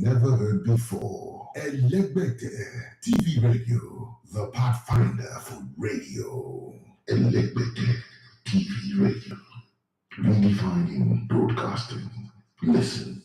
never heard before. Elegbete TV Radio, the pathfinder for radio. Elegbete TV Radio, redefining broadcasting. Listen.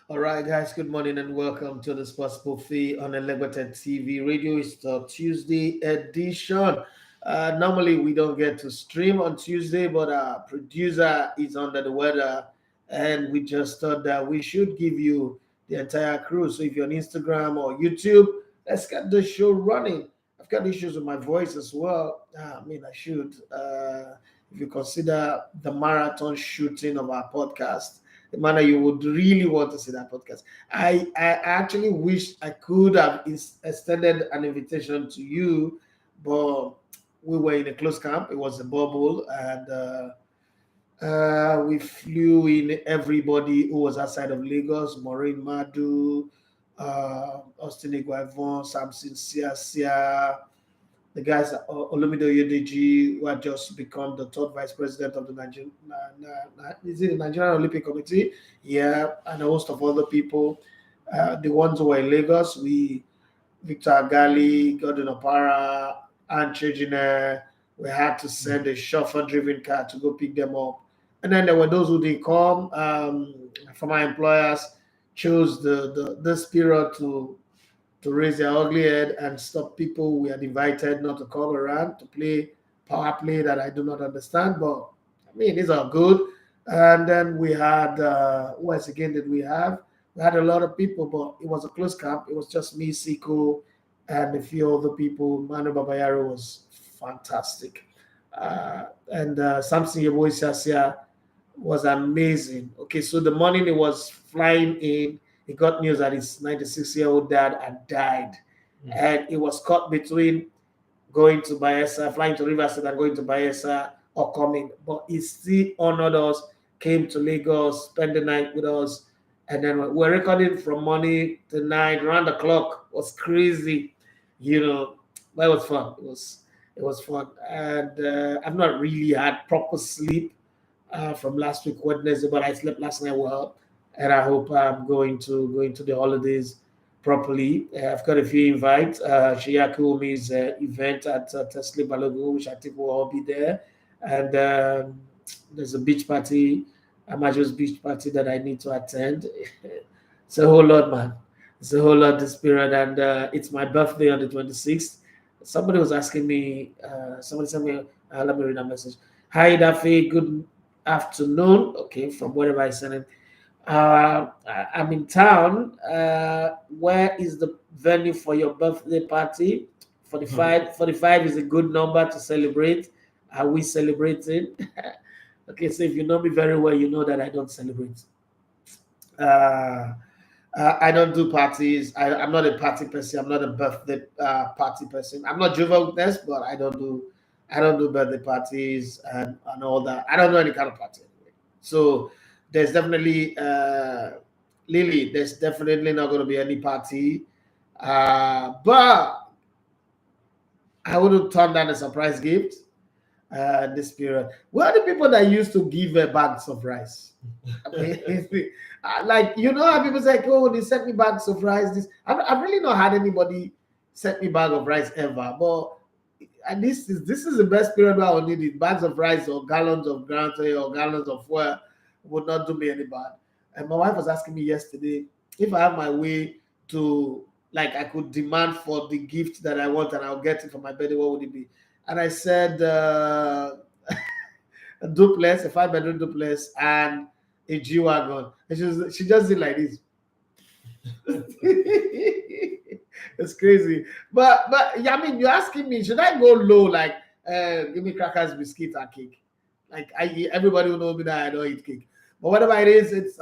All right, guys, good morning and welcome to the Sports Buffet on Elevated TV Radio. It's the Tuesday edition. Normally, we don't get to stream on Tuesday, but our producer is under the weather, and we just thought that we should give you the entire crew. So if you're on Instagram or YouTube, let's get the show running. I've got issues with my voice as well. I should. If you consider the marathon shooting of our podcast, the manner you would really want to see that podcast. I actually wish I could have extended an invitation to you, but we were in a close camp. It was a bubble, and we flew in everybody who was outside of Lagos: Maureen Madu, Austin Iguavon, Samson Siasia, the guys at Olumide Oyedeji, who had just become the third vice president of the Nigerian Olympic Committee, yeah, and a host of other people. The ones who were in Lagos, Victor Agali, Gordon Opara, and Chejine, we had to send a chauffeur-driven car to go pick them up. And then there were those who didn't come. From our employers, chose this period to raise their ugly head and stop people we had invited not to come around to play power play that I do not understand. But these are good. And then we had, who else again did we have? We had a lot of people, but it was a close camp. It was just me, Siko, and a few other people. Manu Babayaro was fantastic. And Samson Yeboisiasia was amazing. Okay, so the morning it was flying in, he got news that his 96-year-old dad had died. And it was caught between going to Bayelsa, flying to Rivers State and going to Bayelsa or coming. But he still honored us, came to Lagos, spent the night with us. And then we're recording from morning to night, around the clock. It was crazy, but it was fun. It was fun. And I've not really had proper sleep from last week, Wednesday, but I slept last night well. And I hope I'm going to the holidays properly. I've got a few invites. Shiya Kumi's event at Tesla Balogun, which I think will all be there. And there's a beach party, a Amajo's beach party that I need to attend. It's a whole lot, man. It's a whole lot this period. And it's my birthday on the 26th. Somebody was asking me, somebody sent me, let me read a message. Hi, Daffy, good afternoon. Okay, from wherever I sent it. I'm in town. Where is the venue for your birthday party? 45. 45 is a good number to celebrate. Are we celebrating? Okay, so if you know me very well, you know that I don't celebrate. I don't do parties. I'm not a party person. I'm not a birthday party person. I'm not Jehovah's Witness, but I don't do birthday parties and all that. I don't do any kind of party anyway. So there's definitely Lily. There's definitely not going to be any party, but I wouldn't turn down a surprise gift this period. Where are the people that used to give bags of rice? Like how people say, "Oh, they sent me bags of rice." I've really not had anybody sent me bag of rice ever, but. And this is the best period where I will need it. Bags of rice or gallons of ground or gallons of oil would not do me any bad. And my wife was asking me yesterday if I have my way to, like, I could demand for the gift that I want and I'll get it for my birthday, what would it be? And I said a duplex, a 5-bedroom duplex, and a G-Wagon. And she just did like this. It's crazy. But yeah, you're asking me, should I go low, like give me crackers, biscuit, and cake. Like everybody will know me that I don't eat cake. But whatever it is, it's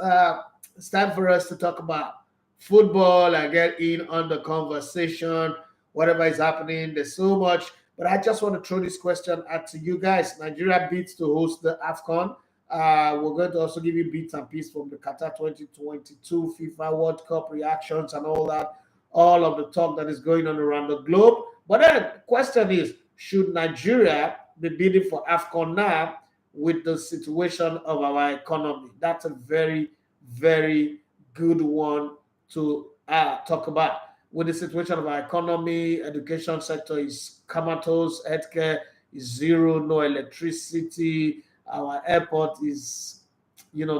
time for us to talk about football and get in on the conversation. Whatever is happening, there's so much. But I just want to throw this question out to you guys. Nigeria beats to host the AFCON. We're going to also give you bits and pieces from the Qatar 2022 FIFA World Cup reactions and all of the talk that is going on around the globe. But then the question is, should Nigeria be bidding for AFCON now with the situation of our economy? That's a very, very good one to talk about. With the situation of our economy, education sector is comatose, healthcare is zero, no electricity, our airport is,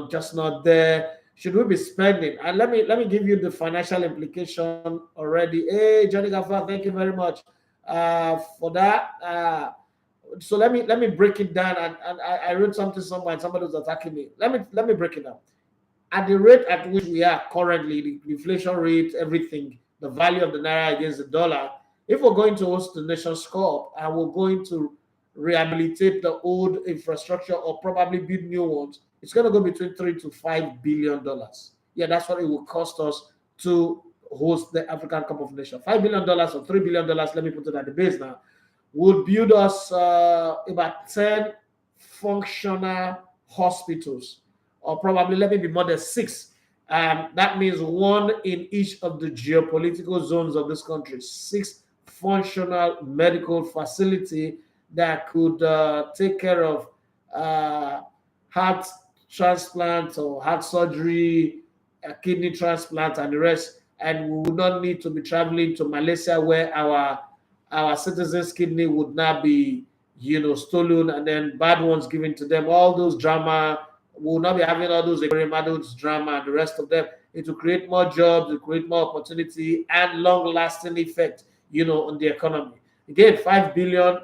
just not there. Should we be spending? And let me give you the financial implication already. Hey, Johnny Gaffa, thank you very much for that. So let me break it down. And I wrote something somewhere, and somebody was attacking me. Let me break it down. At the rate at which we are currently, the inflation rate, everything, the value of the naira against the dollar, if we're going to host the Nations Cup and we're going to rehabilitate the old infrastructure or probably build new ones, it's going to go between $3 to $5 billion. Yeah, that's what it will cost us to host the African Cup of Nations. $5 billion or $3 billion, let me put it at the base now, would build us about 10 functional hospitals, or probably, let me be modest, 6. That means one in each of the geopolitical zones of this country. 6 functional medical facility that could take care of heart transplant or heart surgery, kidney transplant, and the rest. And we would not need to be traveling to Malaysia, where our citizens' kidney would not be, stolen and then bad ones given to them. All those drama, we will not be having all those drama and the rest of them. It will create more jobs, it will create more opportunity and long-lasting effect, on the economy. Again, $5 billion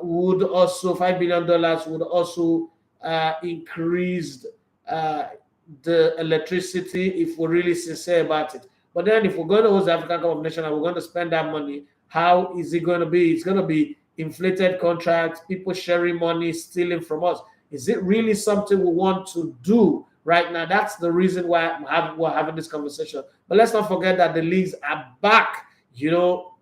would also increase the electricity, if we're really sincere about it. But then if we're going to host the African Cup of Nations and we're going to spend that money, how is it going to be? It's going to be inflated contracts, people sharing money, stealing from us. Is it really something we want to do right now? That's the reason why we're having this conversation. But let's not forget that the leagues are back.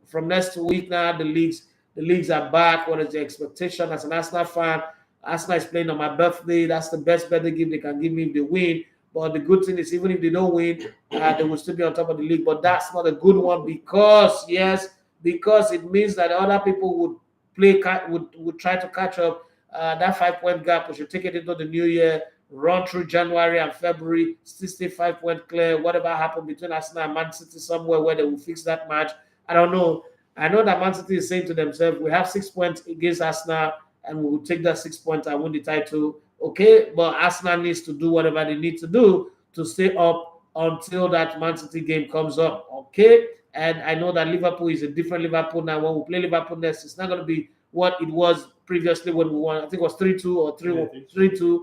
From next week now, the leagues are back. What is the expectation as an Arsenal fan? Arsenal is playing on my birthday. That's the best birthday gift they can give me if they win. But the good thing is, even if they don't win, they will still be on top of the league. But that's not a good one because it means that other people would try to catch up. That 5-point gap, we should take it into the new year, run through January and February, still stay 5-point clear. Whatever happened between Arsenal and Man City, somewhere where they will fix that match. I don't know. I know that Man City is saying to themselves, we have 6 points against Arsenal and we will take that 6 points and win the title. Okay, but Arsenal needs to do whatever they need to do to stay up until that Man City game comes up. Okay, and I know that Liverpool is a different Liverpool now. When we play Liverpool next, it's not going to be what it was previously when we won. I think it was 3-2 or 3-2.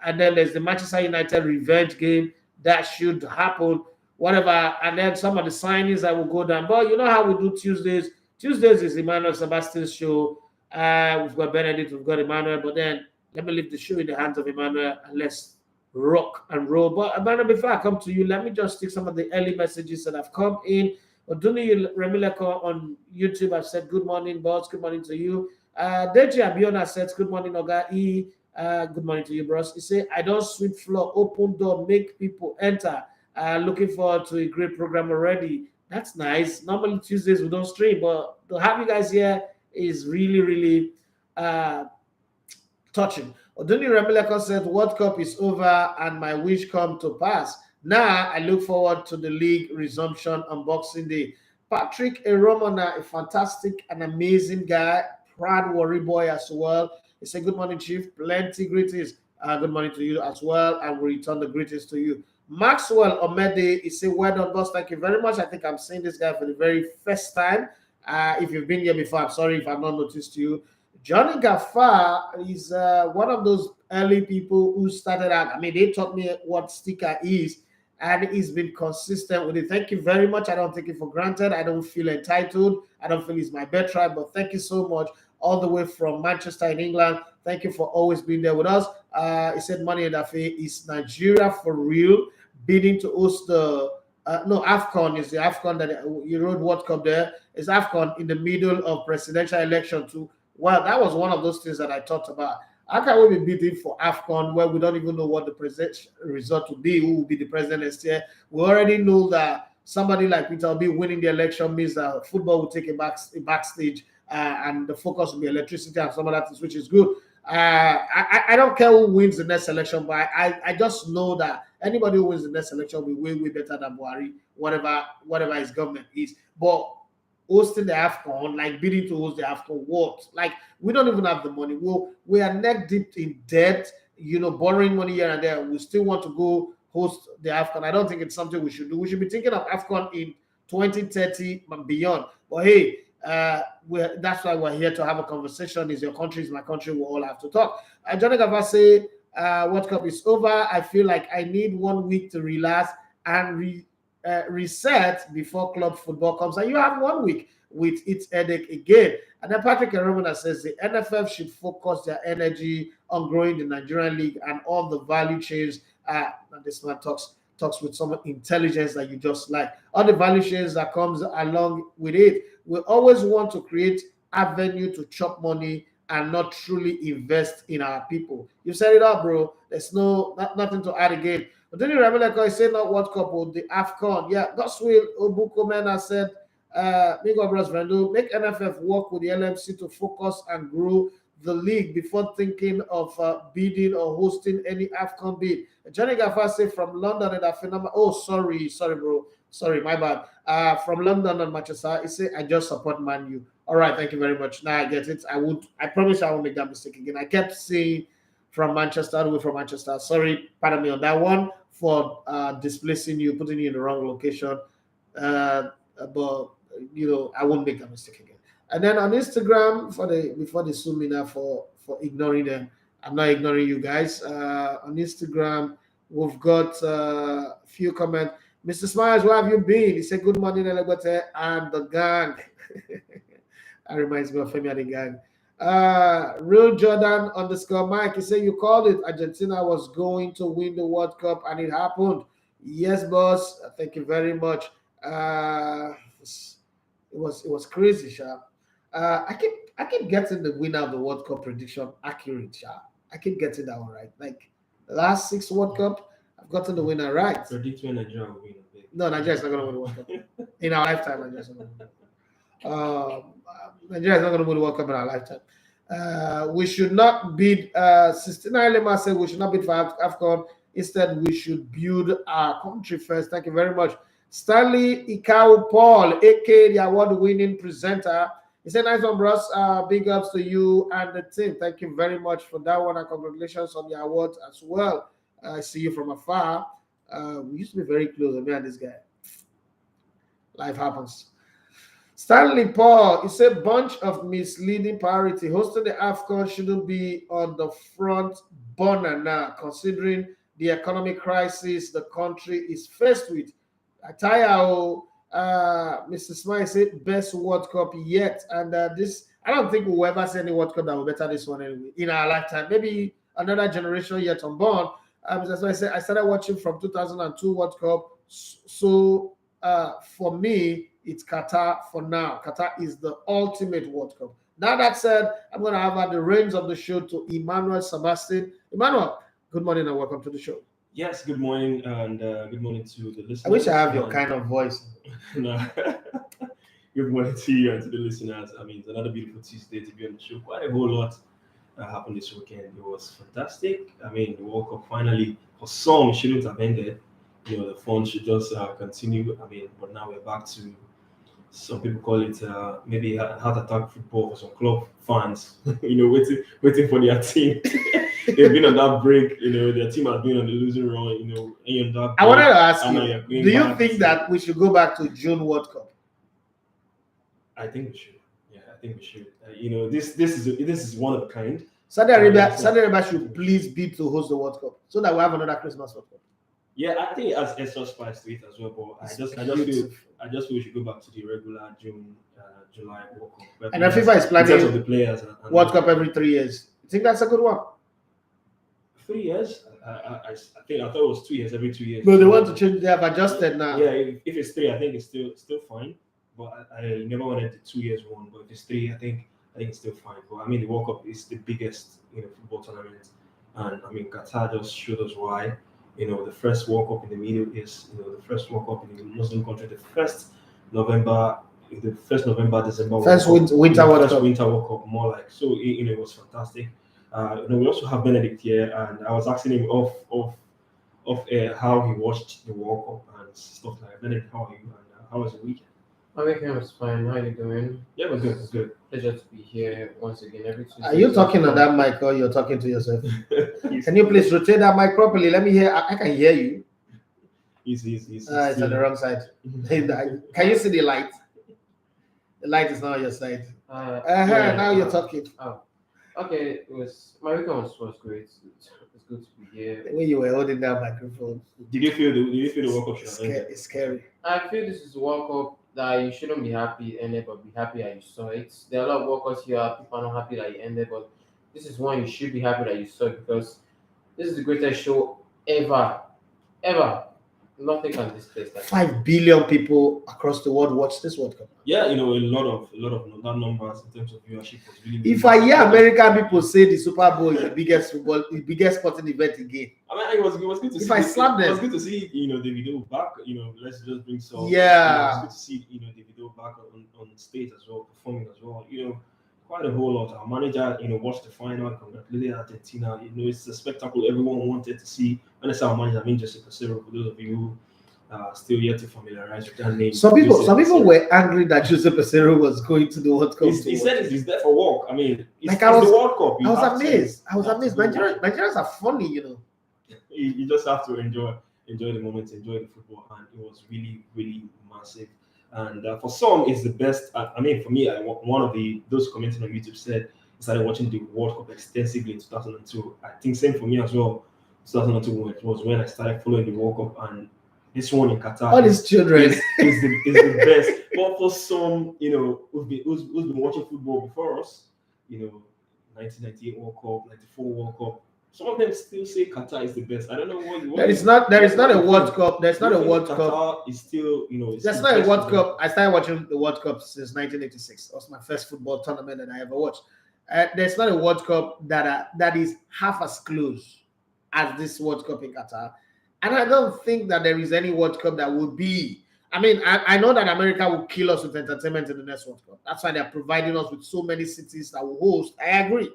And then there's the Manchester United revenge game that should happen. Whatever, and then some of the signings that will go down. But you know how we do Tuesdays. Tuesdays is Emmanuel Sebastian's show. We've got Benedict, we've got Emmanuel. But then let me leave the show in the hands of Emmanuel and let's rock and roll. But Emmanuel, before I come to you, let me just take some of the early messages that have come in. Oduni Remileko on YouTube have said, good morning, boss. Good morning to you. Deji Abiona says, good morning, Oga E. Good morning to you, bros. He said, I don't sweep floor, open door, make people enter. Looking forward to a great program already. That's nice. Normally Tuesdays we don't stream, but to have you guys here is really, really touching. Oduni Remileko said, World Cup is over and my wish come to pass. Now I look forward to the league resumption on Boxing Day. Patrick Eromona, a fantastic and amazing guy, proud Warri boy as well. He said, good morning, Chief. Plenty greetings. Good morning to you as well. I will return the greetings to you. Maxwell Omede, he said, well done, boss. Thank you very much. I think I'm seeing this guy for the very first time. If you've been here before, I'm sorry if I've not noticed you. Johnny Gaffar is one of those early people who started out. I mean, they taught me what sticker is, and he's been consistent with it. Thank you very much. I don't take it for granted. I don't feel entitled. I don't feel it's my birthright, but thank you so much. all the way from Manchester in England. Thank you for always being there with us. He said, Money in Dafe, is Nigeria for real bidding to host the no, AFCON is the AFCON that you wrote World Cup there. It's AFCON in the middle of presidential election too. Well, that was one of those things that I talked about. How can we be bidding for AFCON where we don't even know what the president result will be, who will be the president next year? We already know that somebody like Peter Obi winning the election means that football will take a backstage and the focus will be electricity and some of that, which is good. I don't care who wins the next election, but I just know that anybody who wins the next election will be way better than Buhari, whatever his government is. But hosting the AFCON, like bidding to host the AFCON, what? Like, we don't even have the money. We are neck deep in debt, borrowing money here and there. We still want to go host the AFCON. I don't think it's something we should do. We should be thinking of AFCON in 2030 and beyond. But hey, that's why we're here to have a conversation. Is your country, is my country. We all have to talk. Johnny Gava say, World Cup is over. I feel like I need 1 week to relax and reset before club football comes. And you have 1 week with its headache again. And then Patrick Romana says the NFF should focus their energy on growing the Nigerian league and all the value chains. This man talks with some intelligence that you just like. All the value chains that comes along with it. We always want to create avenue to chop money and not truly invest in our people. You said it all, bro. There's nothing to add again. But then you remember, I said not World Cup or the AFCON. Yeah, that's what Obuko Mena said. Mingo Bros Brando, make NFF work with the LMC to focus and grow the league before thinking of bidding or hosting any AFCON bid. Johnny Gafase from London and Afinama. Oh, sorry, bro. Sorry, my bad. From London and Manchester, he said, I just support Man U. All right, thank you very much. Now I get it. I promise I won't make that mistake again. I kept saying from Manchester, all the way from Manchester. Sorry, pardon me on that one for displacing you, putting you in the wrong location. But I won't make that mistake again. And then on Instagram, before they sue me now for ignoring them, I'm not ignoring you guys. On Instagram, we've got a few comments. Mr. Smiles, where have you been? He said, good morning, Elegbete and the gang. That reminds me of Femi and the gang. Real Jordan _ Mike, he said, you called it. Argentina was going to win the World Cup and it happened. Yes, boss. Thank you very much. It was crazy, Sha. I keep getting the winner of the World Cup prediction accurate, Sha. I keep getting that one right. Like the last 6 World Cup, I've gotten the winner right. Predict when Nigeria will win. No, Nigeria's not going to win the World Cup. In our lifetime, Nigeria's not going to win. Nigeria's not going to win the World Cup in our lifetime. We should not bid. 69 Lema said we should not bid for AFCON. Instead, we should build our country first. Thank you very much. Stanley Ikau Paul, aka the award-winning presenter. He said, nice one, bros. Big ups to you and the team. Thank you very much for that one, and congratulations on the award as well. I see you from afar. We used to be very close, me and this guy. Life happens. Stanley Paul, he said, bunch of misleading priority. Hosting the AFCON shouldn't be on the front burner now, considering the economic crisis the country is faced with. Mr. Smile said, best World Cup yet. And this, I don't think we'll ever see any World Cup that will better this one anyway in our lifetime. Maybe another generation yet unborn. That's why I said I started watching from 2002 World Cup. So for me, it's Qatar for now. Qatar is the ultimate World Cup. Now that said, I'm going to have the reins of the show to Emmanuel Sebastian. Emmanuel, good morning and welcome to the show. Yes, good morning, and good morning to the listeners. I wish I have your kind of voice. No. Good morning to you and to the listeners. I mean, it's another beautiful Tuesday to be on the show. Quite a whole lot happened this weekend. It was fantastic. I mean, the World Cup finally, for some, shouldn't have ended. The fun should just continue. I mean, but now we're back to, some people call it maybe heart attack football for some club fans. Waiting for their team. They've been on that break. Their team has been on the losing run. I wanted to ask you, do you think that we should go back to June World Cup? I think we should. Yeah, I think we should. This is one of a kind. Saudi Arabia should please bid to host the World Cup so that we have another Christmas World Cup. Yeah, I think it adds extra spice to it as well. But I just feel we should go back to the regular June, July World Cup. Where And the players- FIFA is in terms planning of the players and World Cup every 3 years. You think that's a good one? 3 years. I think I thought it was 2 years every 2 years. No, they want to change. They have adjusted now. Yeah, if it's three, I think it's still fine. But I never wanted the 2 years one. But if it's three, I think it's still fine. But I mean, the World Cup is the biggest football tournament, and I mean Qatar just showed us why. The first World Cup in the Middle East, the first World Cup in the Muslim country, November, the first November, December. First World Cup, winter World first Cup. Winter World Cup, more like so. It was fantastic. We also have Benedict here, and I was asking him off how he watched the World Cup and stuff like that. Benedict, how are you? And how was your weekend? My weekend was fine. How are you doing? Yeah, we're good. We're good. Pleasure to be here once again every Tuesday. Are you talking on that mic or you're talking to yourself? Can you please rotate that mic properly? Let me hear. I can hear you. He's It's on the wrong side. Can you see the light? The light is not on your side. Now you're talking. Okay, my weekend was great. It's good to be here. The way you were holding that microphone, Did you feel the World Cup should have ended? it's scary. I feel this is a World Cup that you shouldn't be happy it ended, but be happy that you saw it. There are a lot of World Cups here. People are not happy that it ended, but this is one you should be happy that you saw it because this is the greatest show ever. Nothing can displace that. 5 billion people across the world watch this World Cup. Yeah, a lot of that numbers in terms of viewership was really. If I hear American people say the Super Bowl is the biggest sporting event again, I mean, it was good to see. If I slap them, it was good to see Davido back. Let's just bring some. Yeah. It was good to see Davido back on stage as well, performing as well. Quite a whole lot. Our manager, watched the final, congratulated Argentina. It's a spectacle everyone wanted to see. When I say our manager, I mean Jose Peseiro. For those of you who are still yet to familiarize with that name. some people were angry that Jose Peseiro was going to the World Cup. He said he's there for work. I mean, it's I was the World Cup. I was amazed. I was have to amazed. go Nigerians are funny, You just have to enjoy the moment, enjoy the football, and it was really, really massive. And for some, it's the best. I mean, for me, one of those commenting on YouTube said he started watching the World Cup extensively in 2002. I think same for me as well. 2002 was when I started following the World Cup, and this one in Qatar. All these children is the best. But for some, who's been watching football before us, 1998 World Cup, 94 World Cup. Some of them still say Qatar is the best. I don't know what. There is not a World Cup. There's not a World Cup. Qatar is still, There's not a World Cup. I started watching the World Cup since 1986. It was my first football tournament that I ever watched. There's not a World Cup that is half as close as this World Cup in Qatar. And I don't think that there is any World Cup that would be. I mean, I know that America will kill us with entertainment in the next World Cup. That's why they're providing us with so many cities that will host. I agree.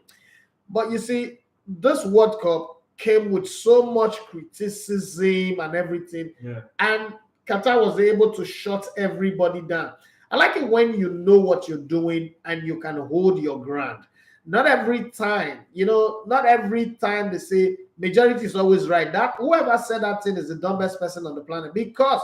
But you see, this World Cup came with so much criticism and everything. Yeah. And Qatar was able to shut everybody down. I like it when you know what you're doing and you can hold your ground. Not every time they say majority is always right. That whoever said that thing is the dumbest person on the planet, because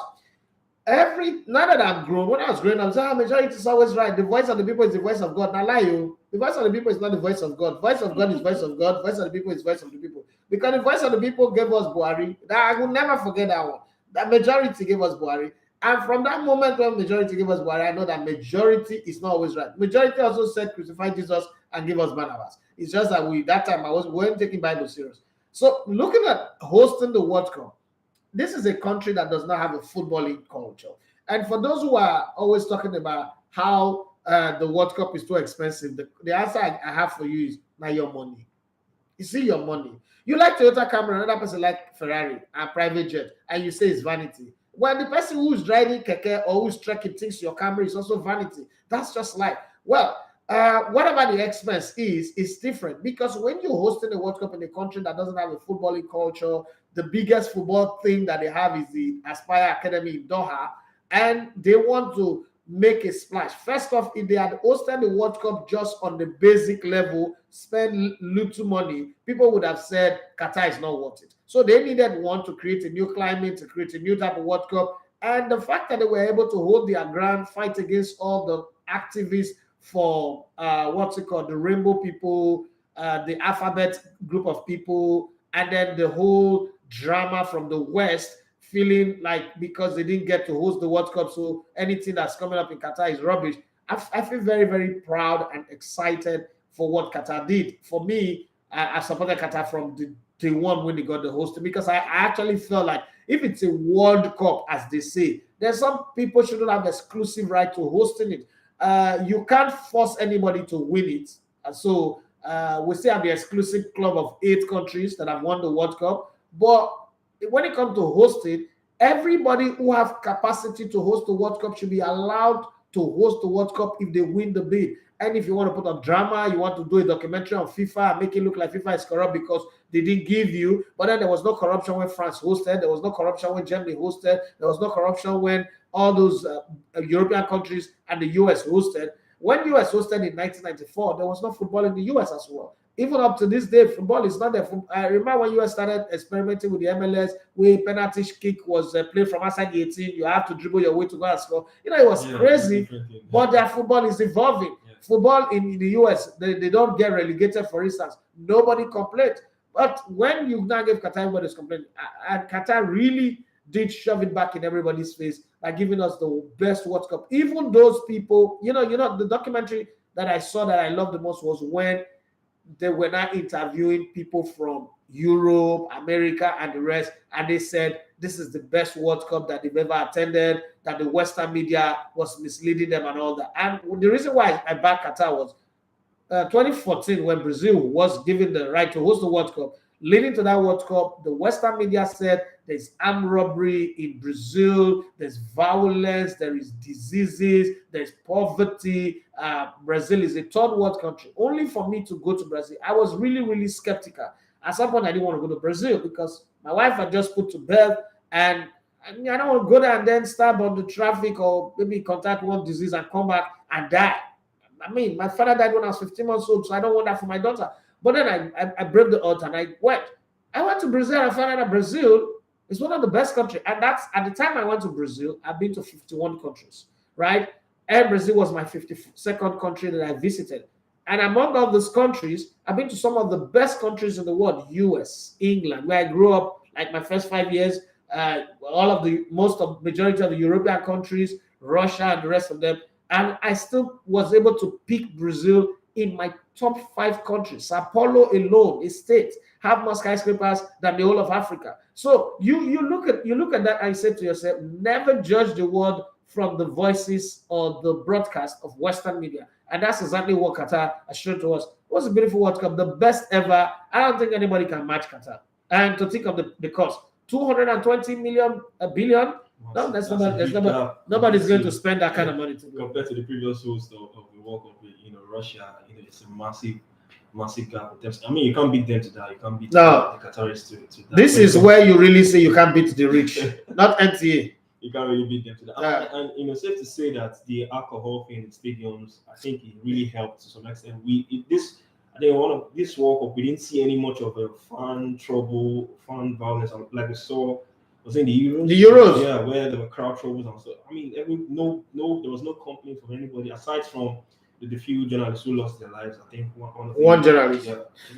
now that I'm grown, when I was growing up, I said, majority is always right. The voice of the people is the voice of God. Now lie you. The voice of the people is not the voice of God. Voice of God is voice of God. Voice of the people is voice of the people. Because the voice of the people gave us Buhari. That I will never forget that one. That majority gave us Buhari. And from that moment when majority gave us Buhari, I know that majority is not always right. Majority also said crucify Jesus and give us Barnabas. It's just that that time we weren't taking Bible serious. So looking at hosting the World Cup, this is a country that does not have a footballing culture. And for those who are always talking about how the World Cup is too expensive, the answer I have for you is not your money. You see your money. You like Toyota Camry, another person like Ferrari and private jet, and you say it's vanity. Well, the person who's driving keke or who's trekking thinks your Camry is also vanity. That's just life. Well, whatever the expense is different, because when you're hosting a World Cup in a country that doesn't have a footballing culture, the biggest football thing that they have is the Aspire Academy in Doha, and they want to make a splash. First off, if they had hosted the World Cup just on the basic level, spend little money, people would have said Qatar is not worth it. So they needed one to create a new climate, to create a new type of World Cup. And the fact that they were able to hold their ground, fight against all the activists for the rainbow people, the alphabet group of people, and then the whole drama from the West feeling like because they didn't get to host the World Cup, so anything that's coming up in Qatar is rubbish. I feel very, very proud and excited for what Qatar did. For me, I supported Qatar from the day one when they got the hosting, because I actually felt like if it's a World Cup, as they say, then some people shouldn't have exclusive right to hosting it. You can't force anybody to win it. So we still have the exclusive club of 8 countries that have won the World Cup. But when it comes to hosting, everybody who have capacity to host the World Cup should be allowed to host the World Cup if they win the bid. And if you want to put up drama, you want to do a documentary on FIFA and make it look like FIFA is corrupt because they didn't give you. But then there was no corruption when France hosted. There was no corruption when Germany hosted. There was no corruption when all those European countries and the US hosted. When US hosted in 1994, there was no football in the US as well. Even up to this day, football is not there. I remember when US started experimenting with the MLS, where penalty kick was played from outside the 18. You have to dribble your way to go and score. You know, it was crazy, but their football is evolving. Yeah. Football in the US, they don't get relegated, for instance. Nobody complained. But when you now give Qatar, everybody's complaining. And Qatar really did shove it back in everybody's face by giving us the best World Cup. Even those people, you know, the documentary that I saw that I loved the most was when they were not interviewing people from Europe, America, and the rest, and they said this is the best World Cup that they've ever attended, that the Western media was misleading them and all that. And the reason why I backed Qatar was 2014, when Brazil was given the right to host the World Cup. Leading to that World Cup, the Western media said there's armed robbery in Brazil, there's violence, there is diseases, there's poverty. Brazil is a third world country. Only for me to go to Brazil, I was really, really skeptical. At some point, I didn't want to go to Brazil because my wife had just put to bed, and I don't want to go there and then start on the traffic or maybe contact one disease and come back and die. I mean, my father died when I was 15 months old, so I don't want that for my daughter. But then I braved the odds and I went. I went to Brazil and I found out that Brazil is one of the best countries. And that's, at the time I went to Brazil, I've been to 51 countries, right? And Brazil was my 52nd country that I visited. And among all those countries, I've been to some of the best countries in the world: US, England, where I grew up, like my first 5 years, majority of the European countries, Russia and the rest of them. And I still was able to pick Brazil in my top 5 countries. Sao Paulo alone, a state, have more skyscrapers than the whole of Africa. So you look at that and you say to yourself, never judge the world from the voices or the broadcast of Western media. And that's exactly what Qatar has shown to us. It was a beautiful World Cup, the best ever. I don't think anybody can match Qatar. And to think of the cost, 220 billion. No, nobody's going to spend that kind of money compared to the previous host of the World Cup. Russia, it's a massive gap. I mean, you can't beat them to that. You can't beat the Qataris to that. This is where you really say you can't beat the rich, not NTA. You can't really beat them to that. And safe to say that the alcohol thing in stadiums, I think it really helped to some extent. This World Cup, we didn't see any much of a fan violence like we saw. Was in the Euros? The Euros, yeah, where there were crowd troubles and so. I mean, there was no complaint from anybody aside from the few journalists who lost their lives. I think one journalist.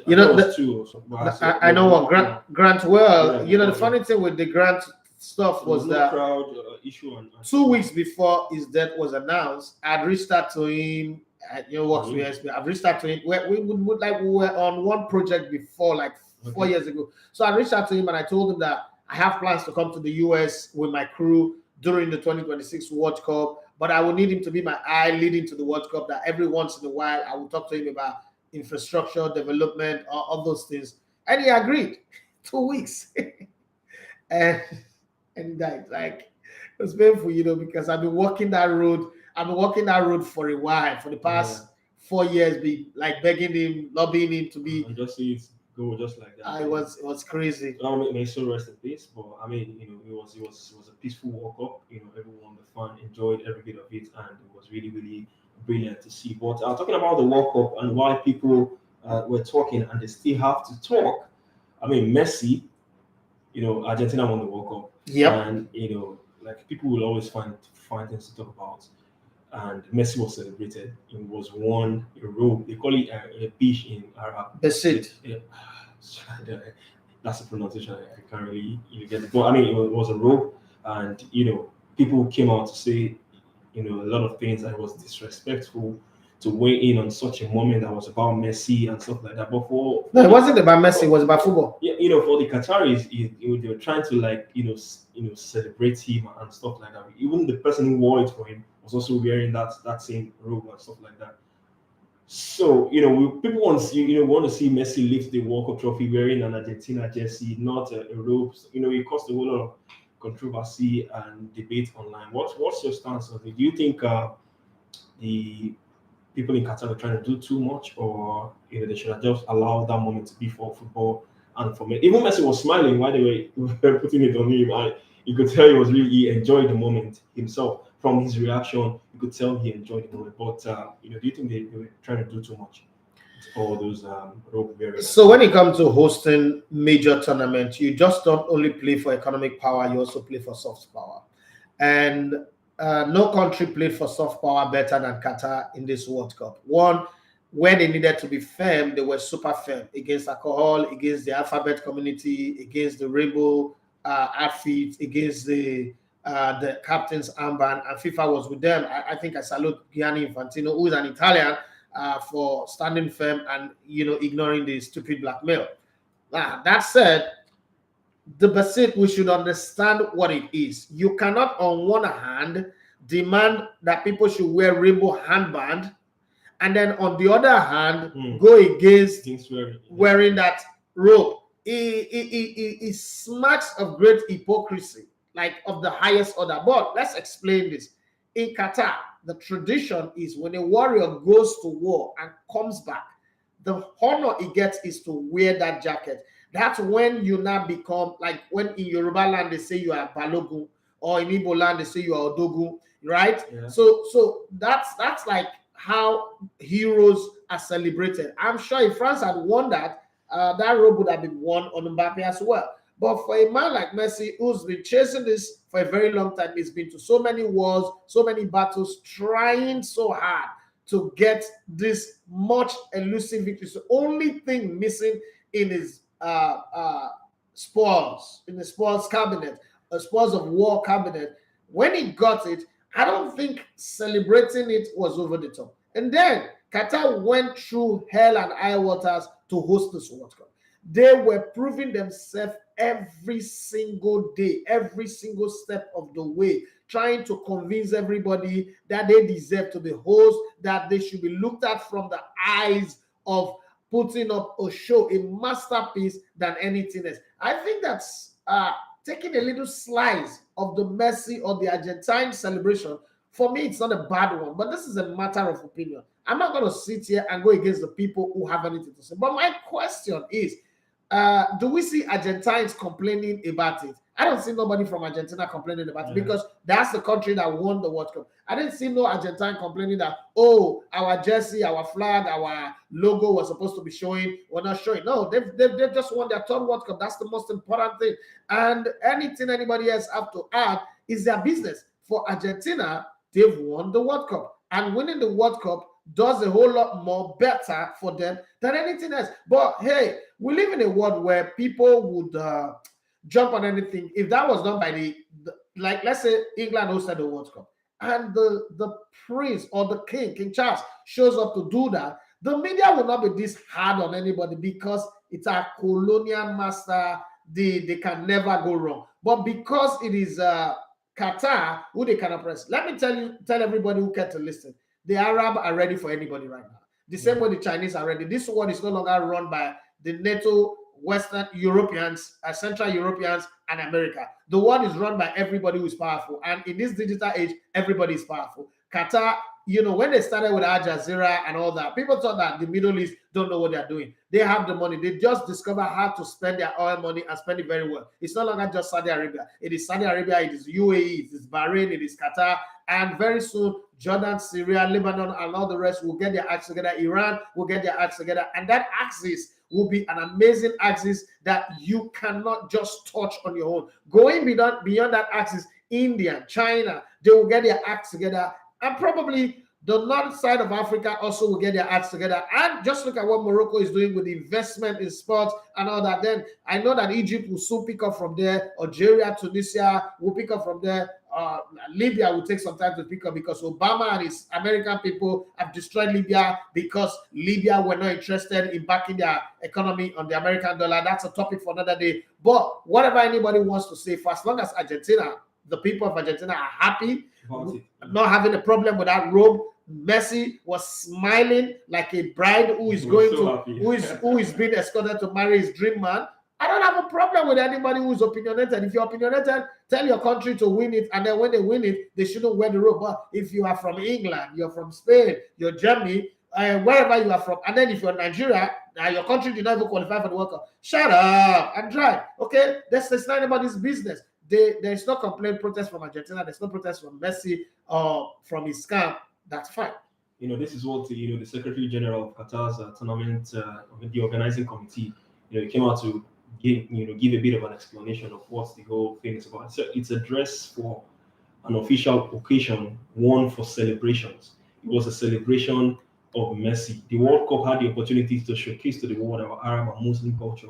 Yeah, two or so. I know what Grant. Well, the funny thing with the Grant stuff was that crowd issue. 2 weeks before his death was announced, I'd reached out to him. I've reached out to him. We were on one project before, like 4 years ago. So I reached out to him and I told him that I have plans to come to the US with my crew during the 2026 World Cup, but I will need him to be my eye leading to the World Cup, that every once in a while I will talk to him about infrastructure, development, all those things. And he agreed. 2 weeks. and he died. Like, it was painful, because I've been walking that road. For a while, for the past 4 years, begging him, lobbying him to be. And just see it go just like that. It was crazy. May so rest in peace. But I mean, it was a peaceful World Cup. Everyone, the fan, enjoyed every bit of it, and it was really, really brilliant to see. But talking about the World Cup and why people were talking, and they still have to talk. I mean, Messi, Argentina won the World Cup. Yeah. And like, people will always find things to talk about. And Messi was celebrated. It was won a robe. They call it a beach in Arab. That's it. that's a pronunciation I can't really get it. But I mean, it was a rope, and people came out to say a lot of things that was disrespectful to weigh in on such a moment that was about Messi and stuff like that. But no, it wasn't about Messi. It was about football. Yeah, for the Qataris, they were trying to like celebrate him and stuff like that. Even the person who wore it for him was also wearing that same robe and stuff like that. So people want to see want to see Messi lift the World Cup trophy wearing an Argentina jersey, not a robe. It caused a whole lot of controversy and debate online. What's your stance on it? Do you think the people in Qatar are trying to do too much, or they should have just allowed that moment to be for football and for me? Even Messi was smiling while they were putting it on him. You could tell he enjoyed the moment himself. From his reaction, you could tell he enjoyed the moment. But do you think they were trying to do too much? All those rope variants. So when it comes to hosting major tournaments, you just don't only play for economic power, you also play for soft power. And no country played for soft power better than Qatar in this World Cup. One, where they needed to be firm, they were super firm against alcohol, against the alphabet community, against the rainbow outfits, against the captain's armband, and FIFA was with them. I think I salute Gianni Infantino, who is an Italian, for standing firm and ignoring the stupid blackmail. That said, the basic, we should understand what it is. You cannot, on one hand, demand that people should wear rainbow handband, and then on the other hand, go against wearing that robe. It smacks of great hypocrisy, like of the highest order. But let's explain this. In Qatar, the tradition is when a warrior goes to war and comes back, the honor he gets is to wear that jacket. That's when you now become, like when in Yoruba land they say you are Balogun, or in Igbo land they say you are Odogun, right? Yeah. So that's like how heroes are celebrated. I'm sure if France had won that, that robe would have been worn on Mbappe as well. But for a man like Messi, who's been chasing this for a very long time, he's been to so many wars, so many battles, trying so hard to get this much elusive victory. So only thing missing in his spoils, in the spoils cabinet, a spoils of war cabinet, when he got it, I don't think celebrating it was over the top. And then Qatar went through hell and high waters to host this World Cup. They were proving themselves every single day, every single step of the way, trying to convince everybody that they deserve to be host, that they should be looked at from the eyes of putting up a show, a masterpiece than anything else. I think that's taking a little slice of the Messi or the Argentine celebration. For me, it's not a bad one, but this is a matter of opinion. I'm not going to sit here and go against the people who have anything to say. But my question is, do we see Argentines complaining about it? I don't see nobody from Argentina complaining about it, because that's the country that won the World Cup. I didn't see no Argentine complaining that, oh, our jersey, our flag, our logo was supposed to be showing. We're not showing. No, they've just won their third World Cup. That's the most important thing. And anything anybody else have to add is their business. For Argentina, they've won the World Cup. And winning the World Cup does a whole lot more better for them than anything else. But hey, we live in a world where people would jump on anything. If that was done by the like, let's say England hosted the World Cup, and the prince or the King Charles shows up to do that, the media will not be this hard on anybody, because it's a colonial master. They can never go wrong. But because it is Qatar, who they can oppress. Let me tell everybody who care to listen, the Arab are ready for anybody right now. The same way the Chinese are ready. This world is no longer run by the NATO, Western Europeans, Central Europeans, and America. The world is run by everybody who is powerful. And in this digital age, everybody is powerful. Qatar, when they started with Al Jazeera and all that, people thought that the Middle East don't know what they're doing. They have the money. They just discover how to spend their oil money and spend it very well. It's no longer just Saudi Arabia. It is Saudi Arabia, it is UAE, it is Bahrain, it is Qatar, and very soon Jordan, Syria, Lebanon, and all the rest will get their acts together. Iran will get their acts together. And that axis will be an amazing axis that you cannot just touch on your own. Going beyond that axis, India, China, they will get their acts together. And probably the north side of Africa also will get their acts together. And just look at what Morocco is doing with investment in sports and all that. Then I know that Egypt will soon pick up from there. Algeria, Tunisia will pick up from there. Libya will take some time to pick up because Obama and his American people have destroyed Libya because Libya were not interested in backing their economy on the American dollar. That's a topic for another day. But whatever anybody wants to say, for as long as Argentina, the people of Argentina are happy, not having a problem with that robe. Messi was smiling like a bride who is going to who is being escorted to marry his dream man. I don't have a problem with anybody who's opinionated. If you're opinionated, tell your country to win it, and then when they win it, they shouldn't wear the robe. But if you are from England, you're from Spain, you're Germany, wherever you are from, and then if you're Nigeria, your country did not even qualify for the World Cup, shut up and drive. Okay, that's not anybody's business. There's no complaint, protest from Argentina. There's no protest from Messi or from his camp. That's fine. This is what the Secretary General of Qatar's tournament, the organizing committee, he came out to give a bit of an explanation of what the whole thing is about. So it's a dress for an official occasion, one for celebrations. It was a celebration of Messi. The World Cup had the opportunity to showcase to the world our Arab and Muslim culture.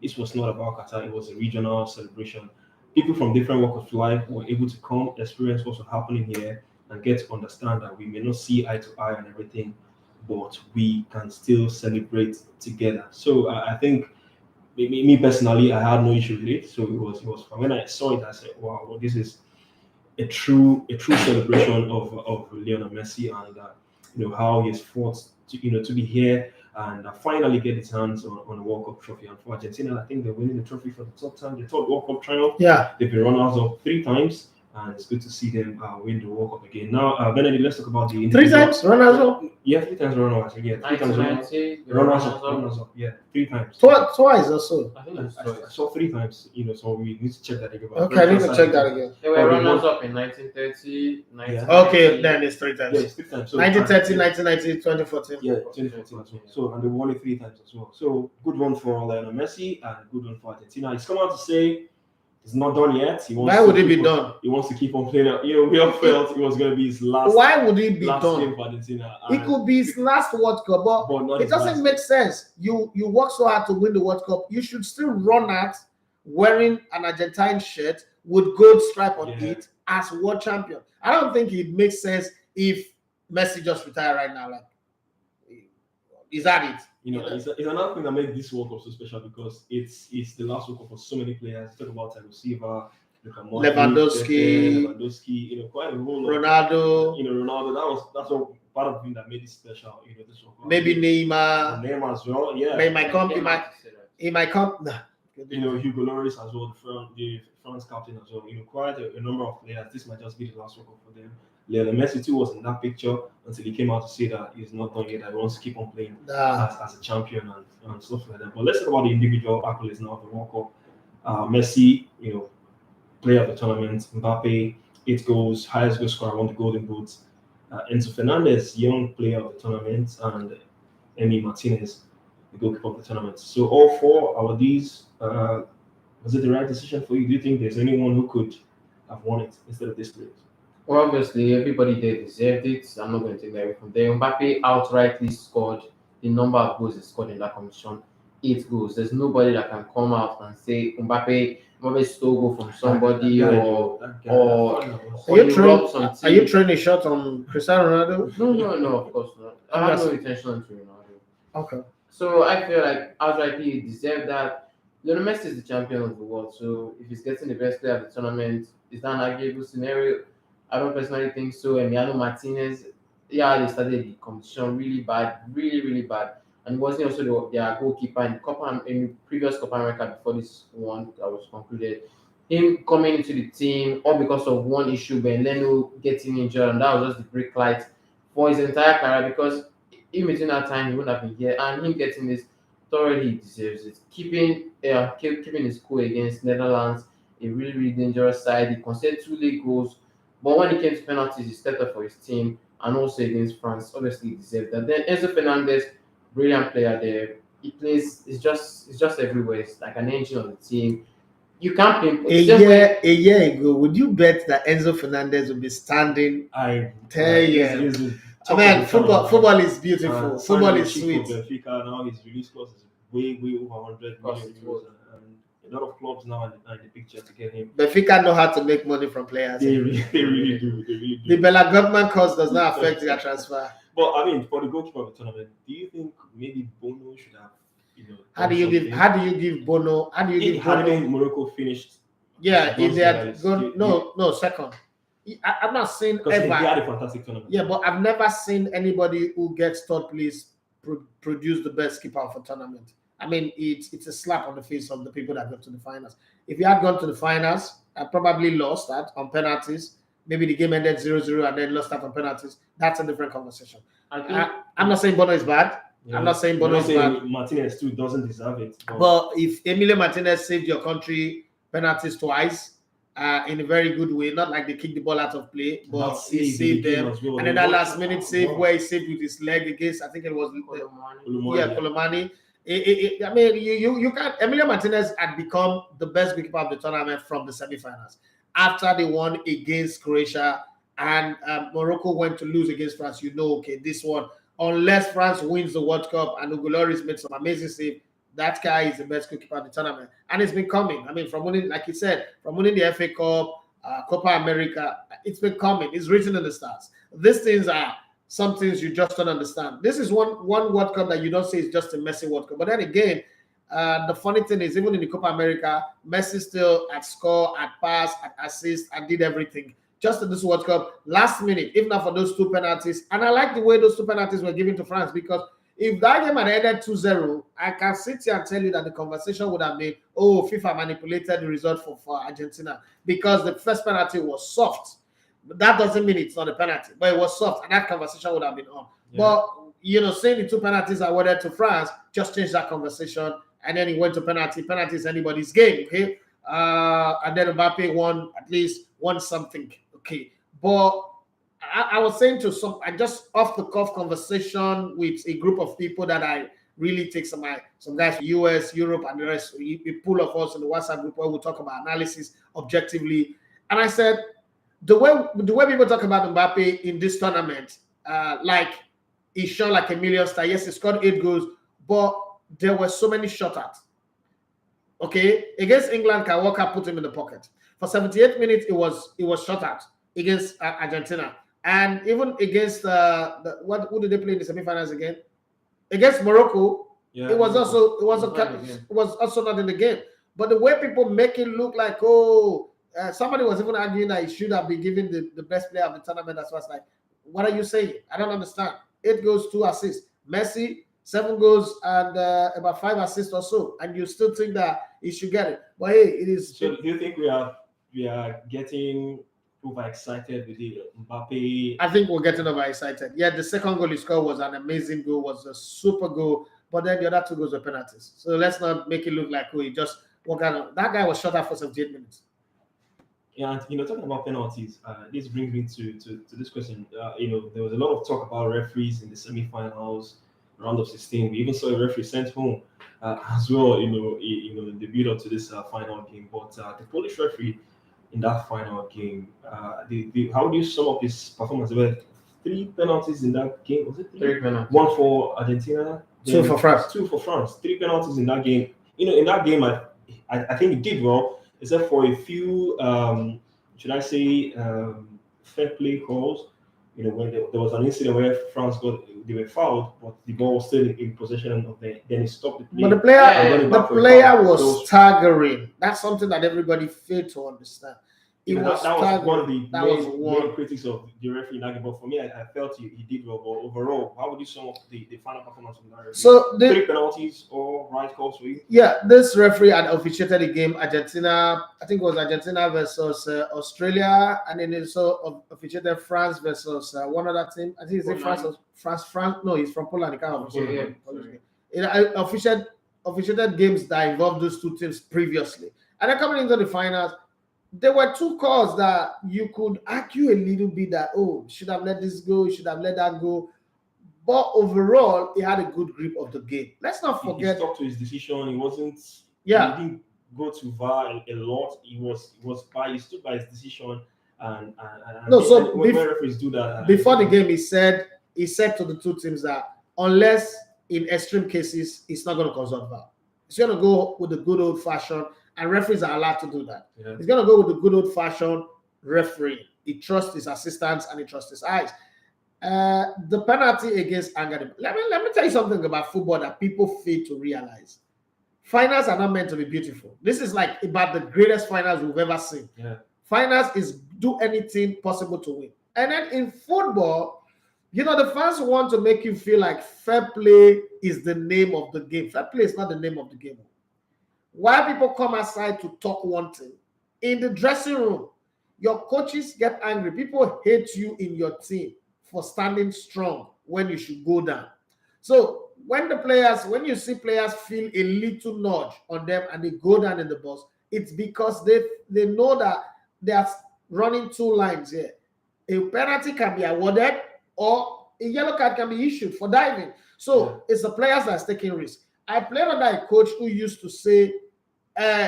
This was not about Qatar. It was a regional celebration. People from different walks of life were able to come, experience what's happening here, and get to understand that we may not see eye to eye on everything, but we can still celebrate together. So I think, me personally, I had no issue with it. So it was fun. When I saw it, I said, "Wow, well, this is a true celebration of Lionel Messi, and how he's fought to be here and finally get his hands on the World Cup trophy." And for Argentina, I think they're winning the trophy for the third time, the third World Cup triumph. Yeah, they've been runners-up 3 times. And it's good to see them win the World Cup again. Now, Benedict, let's talk about the 3 times runners-up. Yeah, 3 times runners-up. Yeah, 3 times runners-up. Yeah, 3 times. Twice or so. I think it's I twice. saw 3 times. So we need to check that again. Okay, I need to check that again. They were runners-up in 1930, 1990. Okay, then it's 3 times. Yeah, it's 3 times. So, 1930, 1990, 2014. Yeah, 2014 as well. So, and they won it 3 times as well. So, good one for Lionel Messi and good one for Argentina. He's come out to say it's not done yet. Why would it be done? He wants to keep on playing. We all felt it was going to be his last. Why would it be last done? game for Argentina. It could be his last World Cup, but it doesn't make sense. You work so hard to win the World Cup. You should still run out wearing an Argentine shirt with gold stripe on it as world champion. I don't think it makes sense if Messi just retire right now. Like, is that it? It's another thing that makes this World Cup so special because it's the last World Cup for so many players. Talk about Silva, Lewandowski, quite a whole Ronaldo. Ronaldo. That's all part of the thing that made it special. This World Cup. Maybe Neymar. Neymar as well. Yeah. He might come. Hugo Lloris as well, the France captain as well. Quite a number of players. This might just be the last World Cup for them. Lionel Messi too was in that picture until he came out to say that he's not done yet. That he wants to keep on playing as a champion and stuff like that. But let's talk about the individual accolades now of the World Cup. Messi, player of the tournament. Mbappe, 8 goals, highest goal scorer, won the Golden Boot. Enzo Fernandez, young player of the tournament, and Emi Martinez, the goalkeeper of the tournament. So all 4 of these. Was it the right decision for you? Do you think there's anyone who could have won it instead of this player? Well, obviously, everybody there deserved it. I'm not going to take that away from them. Mbappe outrightly scored the number of goals he scored in that competition, 8 goals. There's nobody that can come out and say Mbappe stole goal from somebody or are you trying a shot on Cristiano Ronaldo? No, of course not. I have no intention on Ronaldo. Okay. So I feel like outrightly he deserved that. Lionel Messi is the champion of the world. So if he's getting the best player of the tournament, is that an arguable scenario? I don't personally think so. Emiliano Martinez, they started the competition really bad, really, really bad. And he wasn't also their goalkeeper in the previous Copa America before this one that was concluded. Him coming into the team, all because of one issue, Ben Leno getting injured, and that was just the brake light for his entire career because in between that time, he wouldn't have been here. And him getting this, thoroughly deserves it. Keeping his cool against Netherlands, a really, really dangerous side. He conceded 2 late goals. But when it came to penalties, he stepped up for his team and also against France. Obviously, he deserved that. Then Enzo Fernandez, brilliant player there. He plays. It's just everywhere. It's like an engine of the team. You can't pinpoint. A year ago, would you bet that Enzo Fernandez would be standing? 10 years. I mean, football is beautiful. Football is sweet. Benfica now his release clause is way over 100 million euros, and a lot of clubs now are in the picture to get him. Benfica know how to make money from players. They really do. The Bella government cost does not affect their transfer. But I mean, for the goalkeeper of the tournament, do you think maybe Bono should have, How do you give Bono? How do you give Bono? How Morocco finished? Yeah, if they had gone no second. I'm not saying because ever. they had a fantastic tournament. Yeah, but I've never seen anybody who gets third place produce the best keeper of a tournament. I mean, it's a slap on the face of the people that got to the finals. If you had gone to the finals, I probably lost that on penalties. Maybe the game ended 0-0 and then lost that on penalties. That's a different conversation. I'm not saying Bono is bad. Yeah. I'm not saying Bono is bad. Martinez too doesn't deserve it. But if Emilio Martinez saved your country penalties twice, in a very good way, not like they kicked the ball out of play, but he saved them. Well. And then that last minute save where he saved with his leg against, I think it was Kolomani. I mean, you can't. Emilio Martinez had become the best goalkeeper of the tournament from the semifinals after they won against Croatia and Morocco went to lose against France. Okay, this one, unless France wins the World Cup and Hugo Lloris made some amazing save, that guy is the best goalkeeper of the tournament, and it's been coming. I mean, from winning, like you said, from winning the FA Cup, Copa America, it's been coming. It's written in the stars. These things are some things you just don't understand. This is one World Cup that you don't say is just a Messi World Cup. But then again, the funny thing is, even in the Copa America, Messi still had score, had pass, had assist, and did everything. Just in this World Cup, last minute, if not for those two penalties. And I like the way those two penalties were given to France, because if that game had ended 2-0, I can sit here and tell you that the conversation would have been, oh, FIFA manipulated the result for Argentina because the first penalty was soft. But that doesn't mean it's not a penalty, but it was soft, and that conversation would have been on. Yeah. But, saying the two penalties awarded to France just changed that conversation, and then he went to penalty. Penalty is anybody's game, okay? And then Mbappe won something, okay? But I was saying to I just off the cuff conversation with a group of people that I really take some guys from US, Europe, and the rest, a pool of us in the WhatsApp group where we talk about analysis objectively. And I said, the way people talk about Mbappe in this tournament, like he's shot like a million star. Yes, he scored 8 goals, but there were so many shot at. Okay, against England, Kyle Walker put him in the pocket. For 78 minutes, it was shot at against Argentina. And even against who did they play in the semifinals again? Against Morocco, it was also not in the game. But the way people make it look like, somebody was even arguing that he should have been given the best player of the tournament. That's what's like, what are you saying? I don't understand. 8 goals, 2 assists. Messi, 7 goals and about 5 assists or so, and you still think that he should get it. But hey, it is. So do you think we are getting overexcited with the Mbappe? I think we're getting overexcited. Yeah, the second goal he scored was an amazing goal, was a super goal, but then the other 2 goals were penalties. So let's not make it look like he just walked out. That guy was shot out for 78 minutes. Yeah, and talking about penalties, this brings me to this question. There was a lot of talk about referees in the semi-finals, round of 16. We even saw a referee sent home as well. In the build-up to this final game. But the Polish referee in that final game, how do you sum up his performance? There were 3 penalties in that game. Was it 3 penalties? 1 for Argentina, 2 for France. 2 for France. 3 penalties in that game. In that game, I think he did well, except for a few, should I say, fair play calls. When there was an incident where France they were fouled, but the ball was still in possession of them. Then he stopped the play. But the player was staggering. That's something that everybody failed to understand. That was one of the main critics of the referee in that game. But for me, I felt he did well. But overall, how would you sum up the final performance of that referee? So 3 penalties or right calls for you? Yeah, this referee had officiated the game Argentina. I think it was Argentina versus Australia, and then also officiated France versus one other team. I think it's France. No, he's from Poland. He can't officiate. Officiated games that involved those 2 teams previously, and then coming into the finals, there were 2 calls that you could argue a little bit that, should have let this go, should have let that go. But overall, he had a good grip of the game. Let's not forget. He stuck to his decision. He wasn't. Yeah. He didn't go to VAR a lot. He stood by his decision. And when referees do that. Before the game, he said he said to the two teams that unless in extreme cases, he's not going to consult VAR. He's going to go with the good old fashioned, and referees are allowed to do that. Yeah. He's going to go with the good old fashioned referee. He trusts his assistants and he trusts his eyes. The penalty against Angadi. Let me tell you something about football that people fail to realize. Finals are not meant to be beautiful. This is like about the greatest finals we've ever seen. Yeah. Finals is do anything possible to win. And then in football, you know, the fans want to make you feel like fair play is the name of the game. Fair play is not the name of the game. Why people come outside to talk one thing, in the dressing room, your coaches get angry. People hate you in your team for standing strong when you should go down. So when you see players feel a little nudge on them and they go down in the box, it's because they know that they are running two lines here. A penalty can be awarded or a yellow card can be issued for diving. So it's the players that's taking risk. I played under a coach who used to say,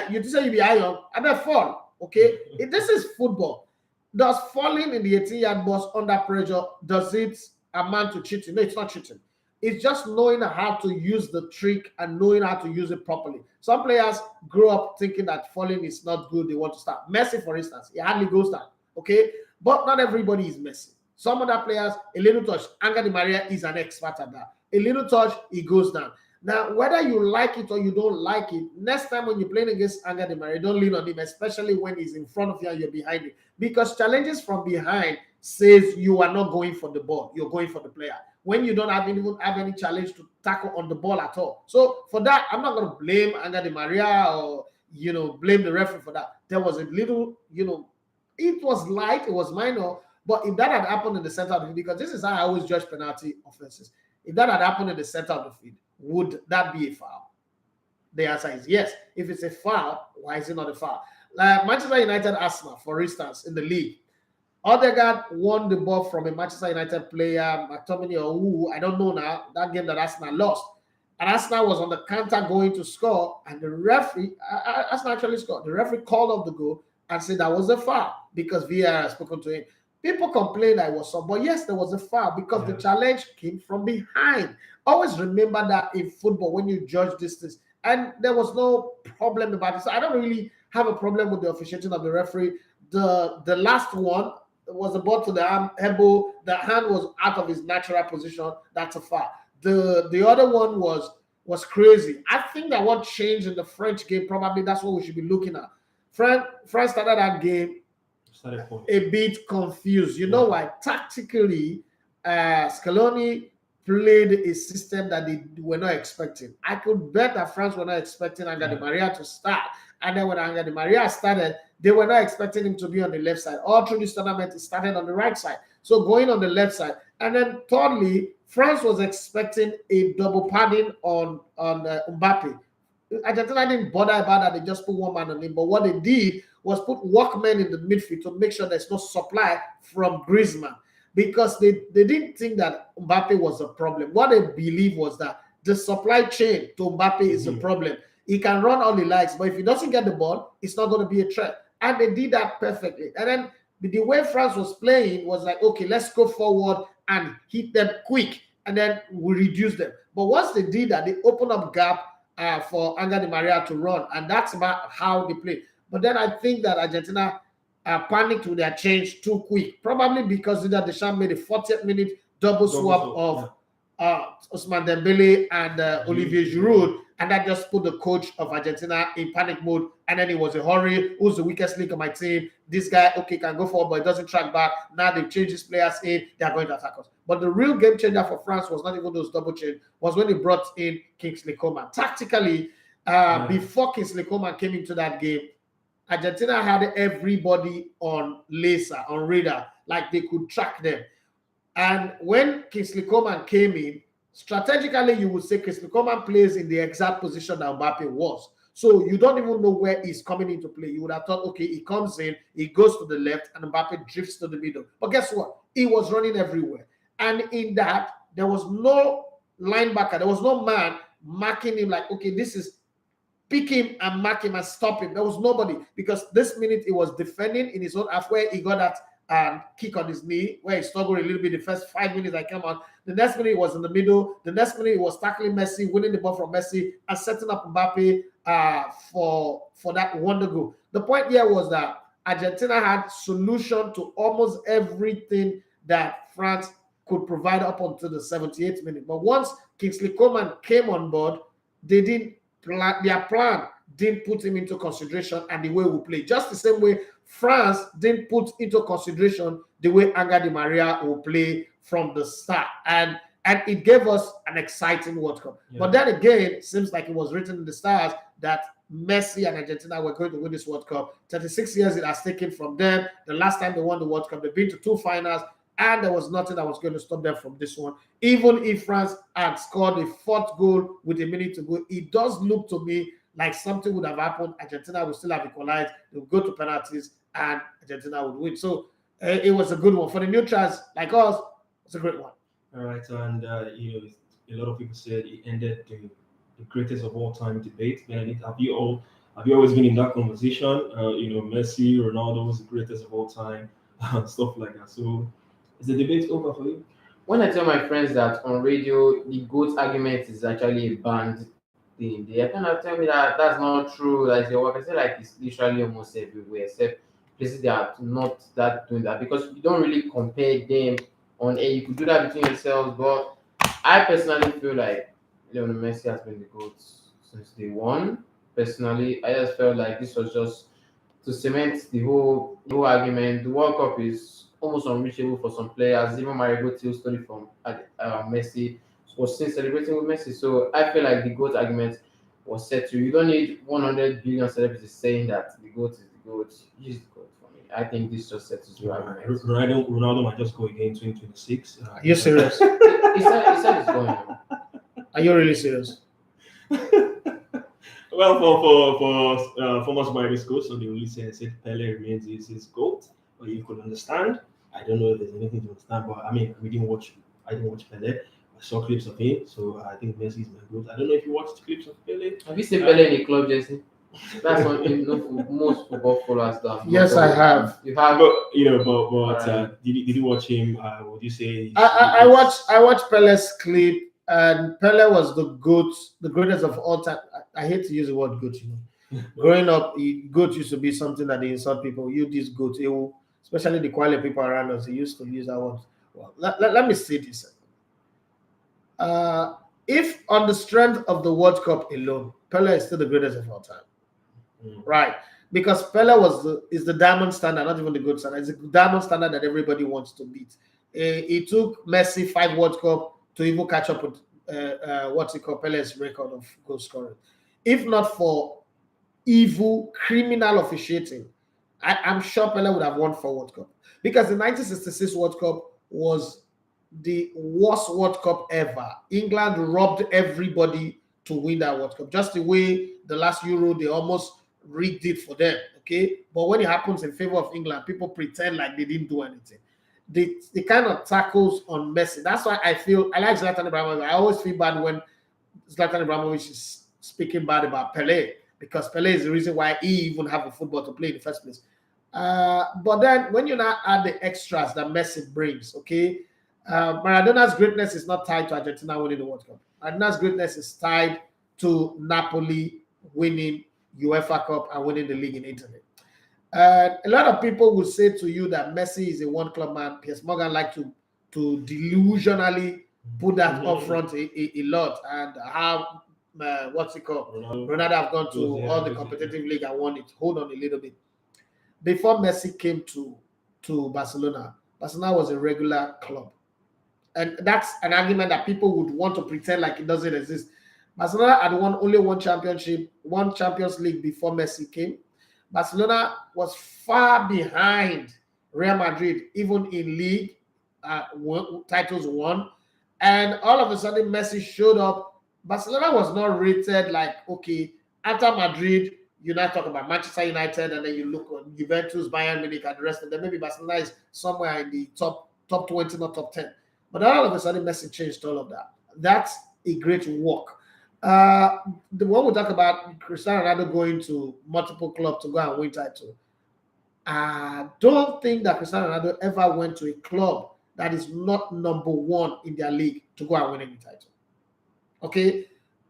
you say you be iron and then fall. Okay, this is football. Does falling in the 18-yard box under pressure, does it amount to cheating? No, it's not cheating. It's just knowing how to use the trick and knowing how to use it properly. Some players grow up thinking that falling is not good. They want to start. Messi, for instance, he hardly goes down. Okay, but not everybody is Messi. Some other players, a little touch. Angel Di Maria is an expert at that. A little touch, he goes down. Now, whether you like it or you don't like it, next time when you're playing against Angel Di Maria, don't lean on him, especially when he's in front of you and you're behind him. Because challenges from behind says you are not going for the ball. You're going for the player. When you don't even have any challenge to tackle on the ball at all. So for that, I'm not going to blame Angel Di Maria or, blame the referee for that. There was a little, it was light, it was minor. But if that had happened in the center of the field, because this is how I always judge penalty offenses. If that had happened in the center of the field, would that be a foul? The answer is yes. If it's a foul, why is it not a foul? Like Manchester United Arsenal, for instance, in the league, Odegaard won the ball from a Manchester United player, McTominay or who, I don't know now, that game that Arsenal lost. And Arsenal was on the counter going to score, and the referee, Arsenal actually scored. The referee called off the goal and said that was a foul because VAR had spoken to him. People complained that it was so, but yes, there was a foul because the challenge came from behind. Always remember that in football when you judge this thing. And there was no problem about it. So I don't really have a problem with the officiating of the referee. The last one was a ball to the elbow. The hand was out of his natural position. That's a foul. The other one was crazy. I think that what changed in the French game, probably that's what we should be looking at. France started that game a bit confused. You know why? Tactically, Scaloni played a system that they were not expecting. I could bet that France were not expecting Angel Di Maria to start. And then when Angel Di Maria started, they were not expecting him to be on the left side. All through this tournament, he started on the right side. So going on the left side. And then thirdly, France was expecting a double padding on Mbappe. Argentina didn't bother about that. They just put one man on him. But what they did was put workmen in the midfield to make sure there's no supply from Griezmann, because they didn't think that Mbappe was a problem. What they believe was that the supply chain to Mbappe is a problem. He can run all he likes, but if he doesn't get the ball, it's not going to be a threat. And they did that perfectly. And then the way France was playing was like, okay, let's go forward and hit them quick, and then we reduce them. But once they did that, they opened up gap for Angel Di Maria to run, and that's about how they play. But then I think that Argentina panicked with their change too quick, probably because Didier Deschamps made a 40th minute double swap of Ousmane Dembele and Olivier Giroud, and that just put the coach of Argentina in panic mode. And then it was a hurry. Who's the weakest link on my team? This guy, okay, can go forward, but it doesn't track back. Now they've changed his players in. They are going to attack us. But the real game changer for France was not even those double change. Was when they brought in Kingsley Coman. Tactically, before Kingsley Coman came into that game, Argentina had everybody on laser, on radar, like they could track them. And when Kingsley Coman came in, strategically, you would say Kingsley Coman plays in the exact position that Mbappe was. So you don't even know where he's coming into play. You would have thought, okay, he comes in, he goes to the left, and Mbappe drifts to the middle. But guess what? He was running everywhere. And in that, there was no linebacker. There was no man marking him like, okay, this is pick him and mark him and stop him. There was nobody, because this minute he was defending in his own half where he got that and kick on his knee, where he struggled a little bit the first 5 minutes I came on. The next minute he was in the middle. The next minute he was tackling Messi, winning the ball from Messi, and setting up Mbappe for that wonder goal. The point here was that Argentina had solution to almost everything that France could provide up until the 78th minute. But once Kingsley Coman came on board, they didn't plan, their plan didn't put him into consideration and the way we play. Just the same way France didn't put into consideration the way Angel Di Maria will play from the start. And it gave us an exciting World Cup. Yeah. But then again, it seems like it was written in the stars that Messi and Argentina were going to win this World Cup. 36 years it has taken from them. The last time they won the World Cup, they've been to 2 finals, and there was nothing that was going to stop them from this one. Even if France had scored a 4th goal with a minute to go, it does look to me like something would have happened. Argentina would still have equalized. They would go to penalties, and Argentina would win. So it was a good one. For the neutrals like us, it's a great one. All right, and a lot of people said it ended the greatest of all time debate. Benedict, have you always been in that conversation? Messi, Ronaldo was the greatest of all time, stuff like that. So is the debate over for you? When I tell my friends that on radio the GOAT argument is actually a banned thing, they kind of tell me that that's not true. Like your work, I say like it's literally almost everywhere, except places that are not that doing that, because you don't really compare them on air. You could do that between yourselves, but I personally feel like Lionel Messi has been the GOAT since day one. Personally, I just felt like this was just to cement the whole argument. The World Cup is almost unreachable for some players. Even Mario Götze story from Messi was still celebrating with Messi. So I feel like the GOAT argument was set to. You don't need 100 billion celebrities saying that the GOAT is the GOAT. He's the GOAT for me. I think this just sets the argument. Ronaldo might just go again in 2026. Are you serious? He said it's going on. Are you really serious? Well, for former Super Eagles, so they only said Pele remains his GOAT, but you could understand. I don't know if there's anything to understand, but I mean, I didn't watch Pele. I saw clips of him, so I think Messi is my GOAT. I don't know if you watched clips of Pele. Have you seen Pele in a club, Jesse? That's one thing most football followers do. Yes, I have. You have, but did you watch him? Would you say? I watched Pele's clip, and Pele was the GOAT, the greatest of all time. I hate to use the word GOAT. Growing up, GOAT used to be something that they insult people. You this GOAT, especially the quality people around us. They used to use that word. Well, let me say this. If on the strength of the World Cup alone, Pele is still the greatest of all time. Right, because Pele is the diamond standard, not even the good standard. It's the diamond standard that everybody wants to beat. It took Messi 5 World Cup to even catch up with Pele's record of goal scoring. If not for evil criminal officiating, I'm sure Pele would have won 4 World Cup, because the 1966 World Cup was the worst World Cup ever. England robbed everybody to win that World Cup, just the way the last Euro they almost rigged it for them, okay? But when it happens in favor of England, people pretend like they didn't do anything. The kind of tackles on Messi. That's why I like Zlatan Ibrahimovic. I always feel bad when Zlatan Ibrahimovic is speaking bad about Pele, because Pele is the reason why he even have a football to play in the first place. But then when you now add the extras that Messi brings, okay? Maradona's greatness is not tied to Argentina winning the World Cup. Maradona's greatness is tied to Napoli winning UEFA Cup and winning the league in Italy. A lot of people will say to you that Messi is a one-club man. Piers Morgan likes to delusionally put that up front a lot, and how Ronaldo have gone to all the competitive league and won it. Hold on a little bit. Before Messi came to Barcelona, Barcelona was a regular club, and that's an argument that people would want to pretend like it doesn't exist. Barcelona had won only one Champions League before Messi came. Barcelona was far behind Real Madrid, even in league titles won. And all of a sudden, Messi showed up. Barcelona was not rated like, okay, after Madrid, you now talk about Manchester United, and then you look on Juventus, Bayern Munich, and the rest of them. Maybe Barcelona is somewhere in the top 20, not top 10. But all of a sudden, Messi changed all of that. That's a great work. The one we talk about Cristiano Ronaldo going to multiple clubs to go and win title. I don't think that Cristiano Ronaldo ever went to a club that is not number one in their league to go and win any title. Okay,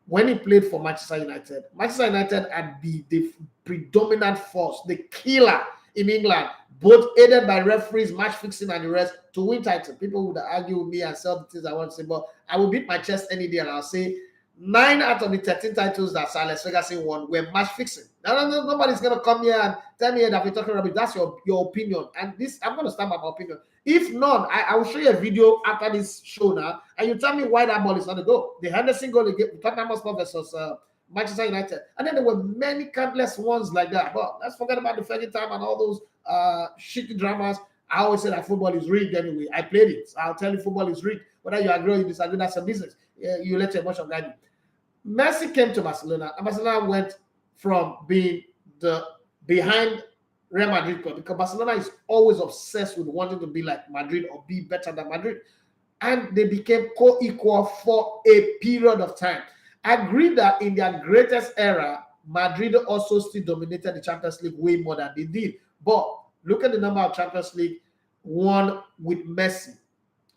when he played for Manchester United had be the predominant force, the killer in England, both aided by referees, match fixing, and the rest to win title. People would argue with me and say the things I want to say, but I will beat my chest any day and I'll say 9 out of the 13 titles that Sir Alex Ferguson won were match fixing. Nobody's going to come here and tell me that we're talking about it. That's your opinion. And this, I'm going to stand by my opinion. If not, I will show you a video after this show now, and you tell me why that ball is not a goal. The Henderson goal against Tottenham Hotspur versus Manchester United. And then there were many countless ones like that. But let's forget about the Fergie time and all those shitty dramas. I always say that football is rigged anyway. I played it. So I'll tell you football is rigged. Whether you agree or you disagree, that's a business. You let your emotion guide you. Messi came to Barcelona, and Barcelona went from being the behind Real Madrid club, because Barcelona is always obsessed with wanting to be like Madrid or be better than Madrid. And they became co-equal for a period of time. I agree that in their greatest era, Madrid also still dominated the Champions League way more than they did. But look at the number of Champions League won with Messi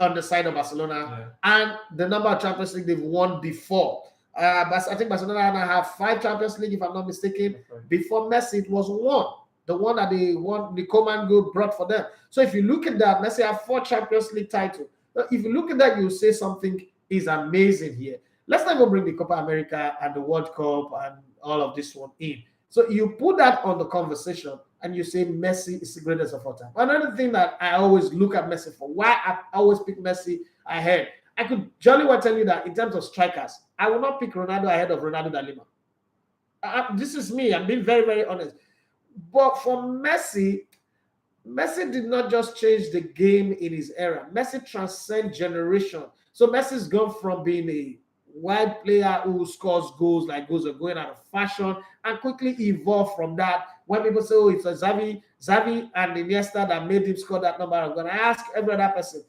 on the side of Barcelona, and the number of Champions League they've won before. But I think Barcelona now have 5 Champions League, if I'm not mistaken. Before Messi, it was 1. The one that they won, the Coman Goal brought for them. So if you look at that, Messi have 4 Champions League titles. If you look at that, you'll say something is amazing here. Let's not even bring the Copa America and the World Cup and all of this one in. So you put that on the conversation and you say Messi is the greatest of all time. Another thing that I always look at Messi for, why I always pick Messi ahead. I could jolly well tell you that in terms of strikers, I will not pick Ronaldo ahead of Ronaldo da Lima. This is me. I'm being very, very honest. But for Messi, Messi did not just change the game in his era. Messi transcends generation. So Messi's gone from being a wide player who scores goals like goals are going out of fashion and quickly evolved from that. When people say, oh, it's a Xavi and Iniesta that made him score that number of goals, I ask every other person,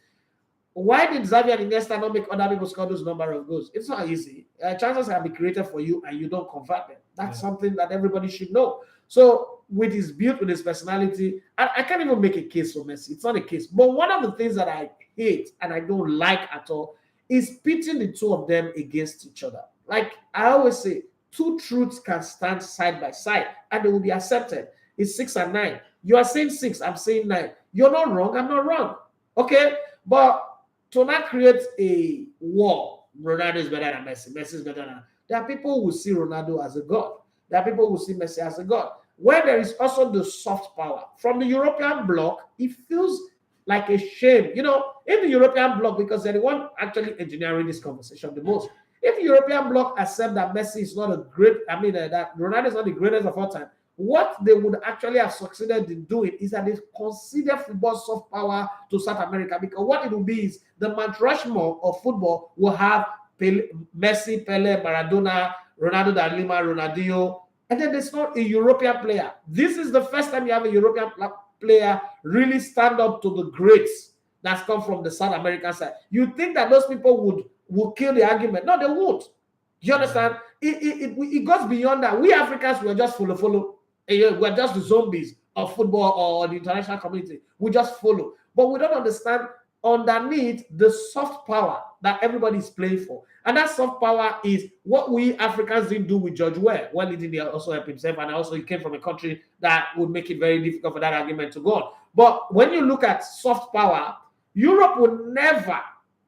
why did Xavi and Iniesta not make other people score those number of goals? It's not easy. Chances can be created for you and you don't convert them. That's something that everybody should know. So with his build, with his personality, I can't even make a case for Messi. It's not a case. But one of the things that I hate and I don't like at all is pitting the two of them against each other. Like I always say, 2 truths can stand side by side and they will be accepted. It's 6 and 9. You are saying 6, I'm saying 9. You're not wrong, I'm not wrong. Okay? But to not create a war, Ronaldo is better than Messi. Messi is better than. There are people who see Ronaldo as a god. There are people who see Messi as a god. Where there is also the soft power. From the European bloc, it feels like a shame. You know, in the European bloc, because they're the one actually engineering this conversation the most. If the European bloc accept that Messi is not a great, that Ronaldo is not the greatest of all time, what they would actually have succeeded in doing is that they consider football soft power to South America, because what it will be is the Mount Rushmore of football will have Messi, Pele, Maradona, Ronaldo da Lima, Ronaldinho, and then there's not a European player. This is the first time you have a European player really stand up to the greats that's come from the South American side. You think that those people would kill the argument? No, they won't. Do you understand? It goes beyond that. We Africans were just follow. We're just the zombies of football or the international community. We just follow. But we don't understand underneath the soft power that everybody is playing for. And that soft power is what we Africans didn't do with George Weah. Well, he didn't also help himself, and also he came from a country that would make it very difficult for that argument to go on. But when you look at soft power, Europe would never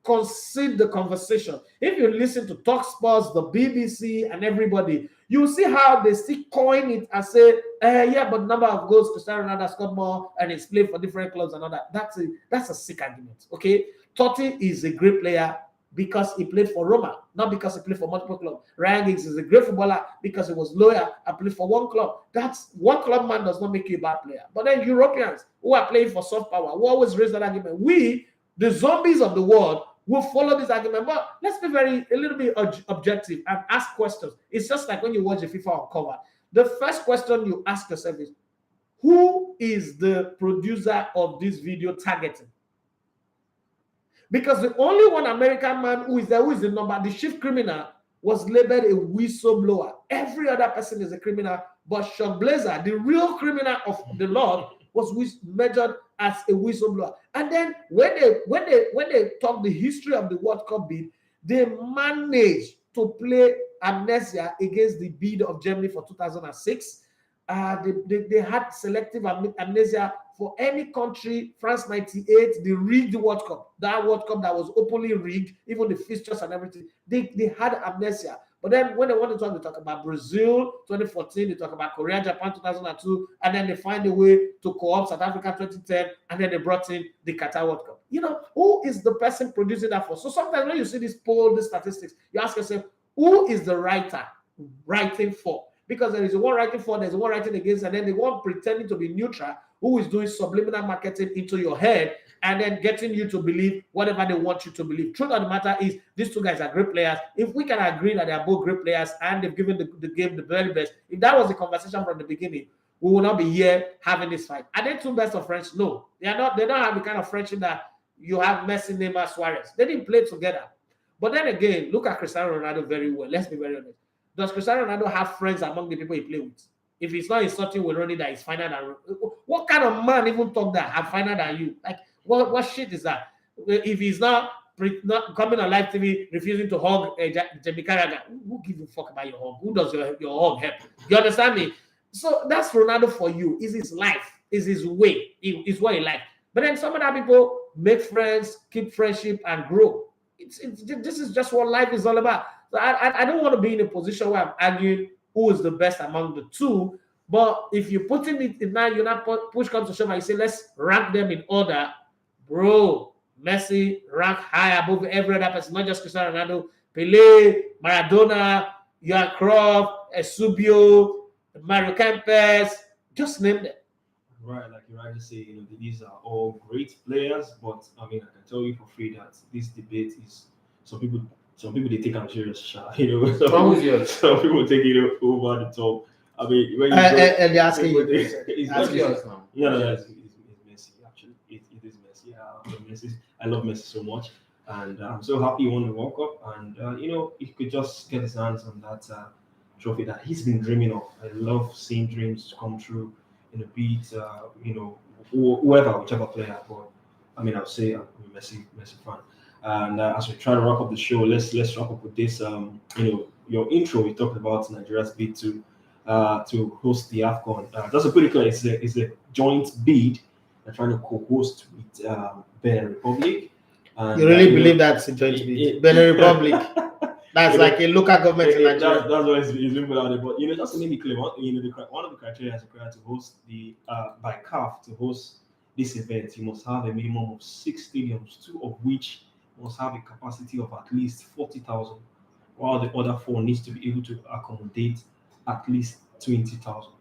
concede the conversation. If you listen to TalkSport, the BBC, and everybody, you see how they still coin it and say, yeah, but number of goals Cristiano Ronaldo scored more and he's played for different clubs and all that. That's a sick argument, okay? Totti is a great player because he played for Roma, not because he played for multiple clubs. Ryan Giggs is a great footballer because he was loyal and played for one club. That's one club man does not make you a bad player. But then Europeans who are playing for soft power will always raise that argument. We, the zombies of the world, will follow this argument. But let's be a little bit objective and ask questions. It's just like when you watch a FIFA Uncovered. The first question you ask yourself is, who is the producer of this video targeting? Because the only one American man who is the number, the chief criminal, was labeled a whistleblower. Every other person is a criminal, but Shock Blazer, the real criminal of the Lord, was measured as a whistleblower. And then when they talk the history of the World Cup bid, they managed to play amnesia against the bid of Germany for 2006. They had selective amnesia for any country. France 98, the rigged World Cup, that World Cup that was openly rigged, even the fixtures and everything, they had amnesia. But then when they want to talk about Brazil 2014, they talk about Korea, Japan 2002, and then they find a way to co-opt South Africa 2010, and then they brought in the Qatar World Cup. Who is the person producing that for? So sometimes when you see this poll, these statistics, you ask yourself, who is the writer writing for? Because there is one writing for, there's one writing against, and then the one pretending to be neutral, who is doing subliminal marketing into your head and then getting you to believe whatever they want you to believe. Truth of the matter is, these two guys are great players. If we can agree that they are both great players and they've given the game the very best, if that was the conversation from the beginning, we will not be here having this fight. Are they two best of friends? No. They are not. They don't have the kind of friendship that you have Messi, Neymar, Suarez. They didn't play together. But then again, look at Cristiano Ronaldo very well. Let's be very honest. Does Cristiano Ronaldo have friends among the people he play with? If he's not insulting with Ronnie that he's finer than, what kind of man even talk that I'm finer than you? Like, what shit is that? If he's not coming on live TV, refusing to hug Jamie Carragher, who gives a fuck about your hug? Who does your hug help? You understand me? So that's Ronaldo for you. Is his life, is his way, is what he likes. But then some other people make friends, keep friendship, and grow. This is just what life is all about. So I don't want to be in a position where I'm arguing who is the best among the two. But if you're putting it in now, you're not push comes to shove, and you say, let's rank them in order, bro. Messi rank high above every other person, not just Cristiano Ronaldo, Pelé, Maradona, Johan Cruyff, Eusebio, Mario Kempes, just name them. Right, like you rightly say, these are all great players, but I mean, I can tell you for free that this debate is some people they take them serious, some people take it over the top. I mean, when and they're asking you, it's Messi. Yeah, it's Messi. Actually, it is Messi. I love Messi so much, and I'm so happy he won the World Cup. And he could just get his hands on that trophy that he's been dreaming of. I love seeing dreams come true in a beat. Whichever player. But I mean, I'll say I'm a Messi fan. And as we try to wrap up the show, let's wrap up with this. Your intro, we talked about Nigeria's bid to host the AFCON. Just to put it clear, it's a joint bid. They're trying to co-host with Benin Republic. And, you really believe that's a joint bid? Benin Republic. That's like a local government in Nigeria. That's why it's been put out there. But just to make it clear, one of the criteria is required to host by CAF to host this event. You must have a minimum of 6 stadiums, 2 of which must have a capacity of at least 40,000, while the other 4 needs to be able to accommodate at least 20,000.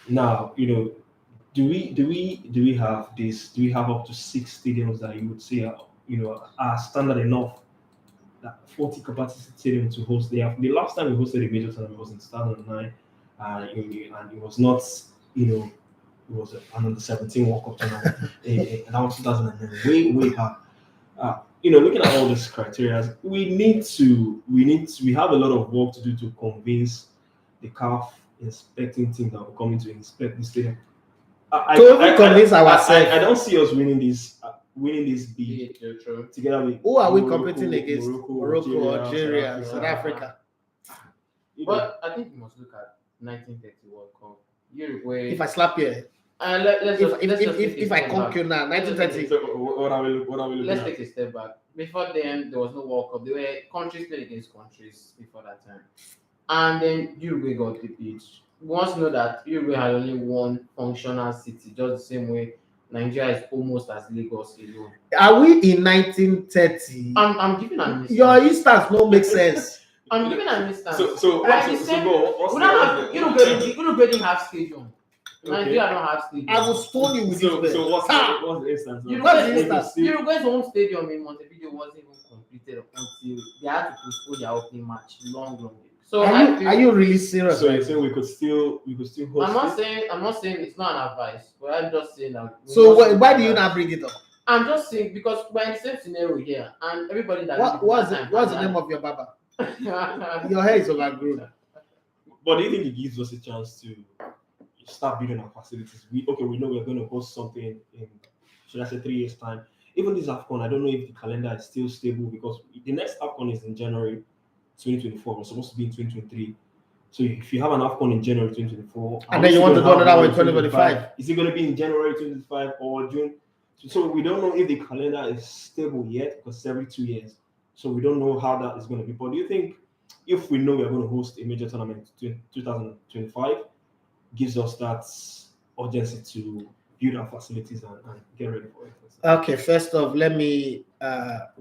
Now, do we have this? Do we have up to 6 stadiums that you would say are standard enough? That 40 capacity stadium to host the last time we hosted a major tournament was in 2009, and it was not it was an under 17 World Cup tournament, and that was 2009, way hard. Looking at all these criteria, we have a lot of work to do to convince the CAF inspecting team that will come in to inspect the stadium. I don't see us winning this bid together with. Who are we competing against? Morocco, Algeria, South Africa. But I think you must look at 1930 World Cup. Uruguay. If I slap you. If I conquer you now, 1930. So what are we looking Let's at? take a step back. Before then, there was no World Cup. There were countries playing against countries before that time. And then Uruguay got the bid. We want to know that Uruguay had only one functional city, just the same way Nigeria is almost as Lagos alone. Are we in 1930? I'm giving an instance. Your instance don't make sense. I'm giving an instance. Uruguay didn't have stadium. Nigeria don't have stadium. I will stone you with this. So what's the instance? Uruguay's own stadium in Montevideo wasn't even completed until they had to postpone their opening match long. So are you really serious? So you're saying we could still host? I'm not saying it's not an advice, but I'm just saying that. So why do you not bring it up? I'm just saying because we're in the same scenario here, and everybody that what's the name of your barber? Your hair is overgrown. But do you think it gives us a chance to, start building our facilities. We know we're going to host something in, should I say, 3 years time. Even this AFCON, I don't know if the calendar is still stable because the next AFCON is in January 2024. We're supposed to be in 2023. So if you have an AFCON in January 2024, and then you want to do another one in 2025, is it going to be in January 2025 or June? So we don't know if the calendar is stable yet because it's every 2 years. So we don't know how that is going to be. But do you think if we know we are going to host a major tournament in 2025, gives us that urgency to build our facilities and get ready for it? Okay, first off, let me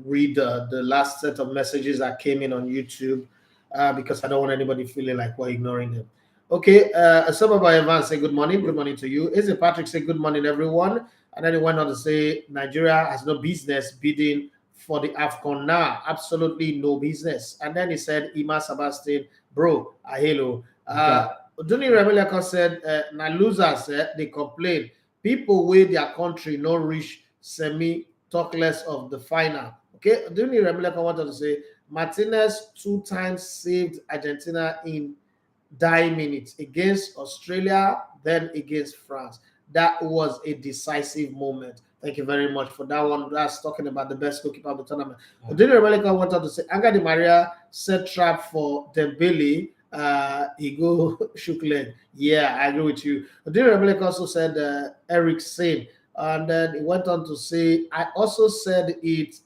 read the last set of messages that came in on YouTube because I don't want anybody feeling like we're ignoring them. Okay, Asababa Evans say good morning to you. Eze Patrick say good morning, everyone. And then he went on to say Nigeria has no business bidding for the AFCON now. Absolutely no business. And then he said, Ima Sebastian, bro, hello. Duni Remeliako said, na losers, they complain. People with their country no reach semi, talk less of the final. Okay, Duni Remeliako wanted to say, Martinez 2 times saved Argentina in dying minutes against Australia, then against France. That was a decisive moment. Thank you very much for that one. That's talking about the best goalkeeper of the tournament. Dini Rebellica wanted to say, Angel Di Maria set trap for Dembele. He go shook leg. Yeah, I agree with you. Dini Rebellica also said Eric Sane. And then he went on to say, I also said it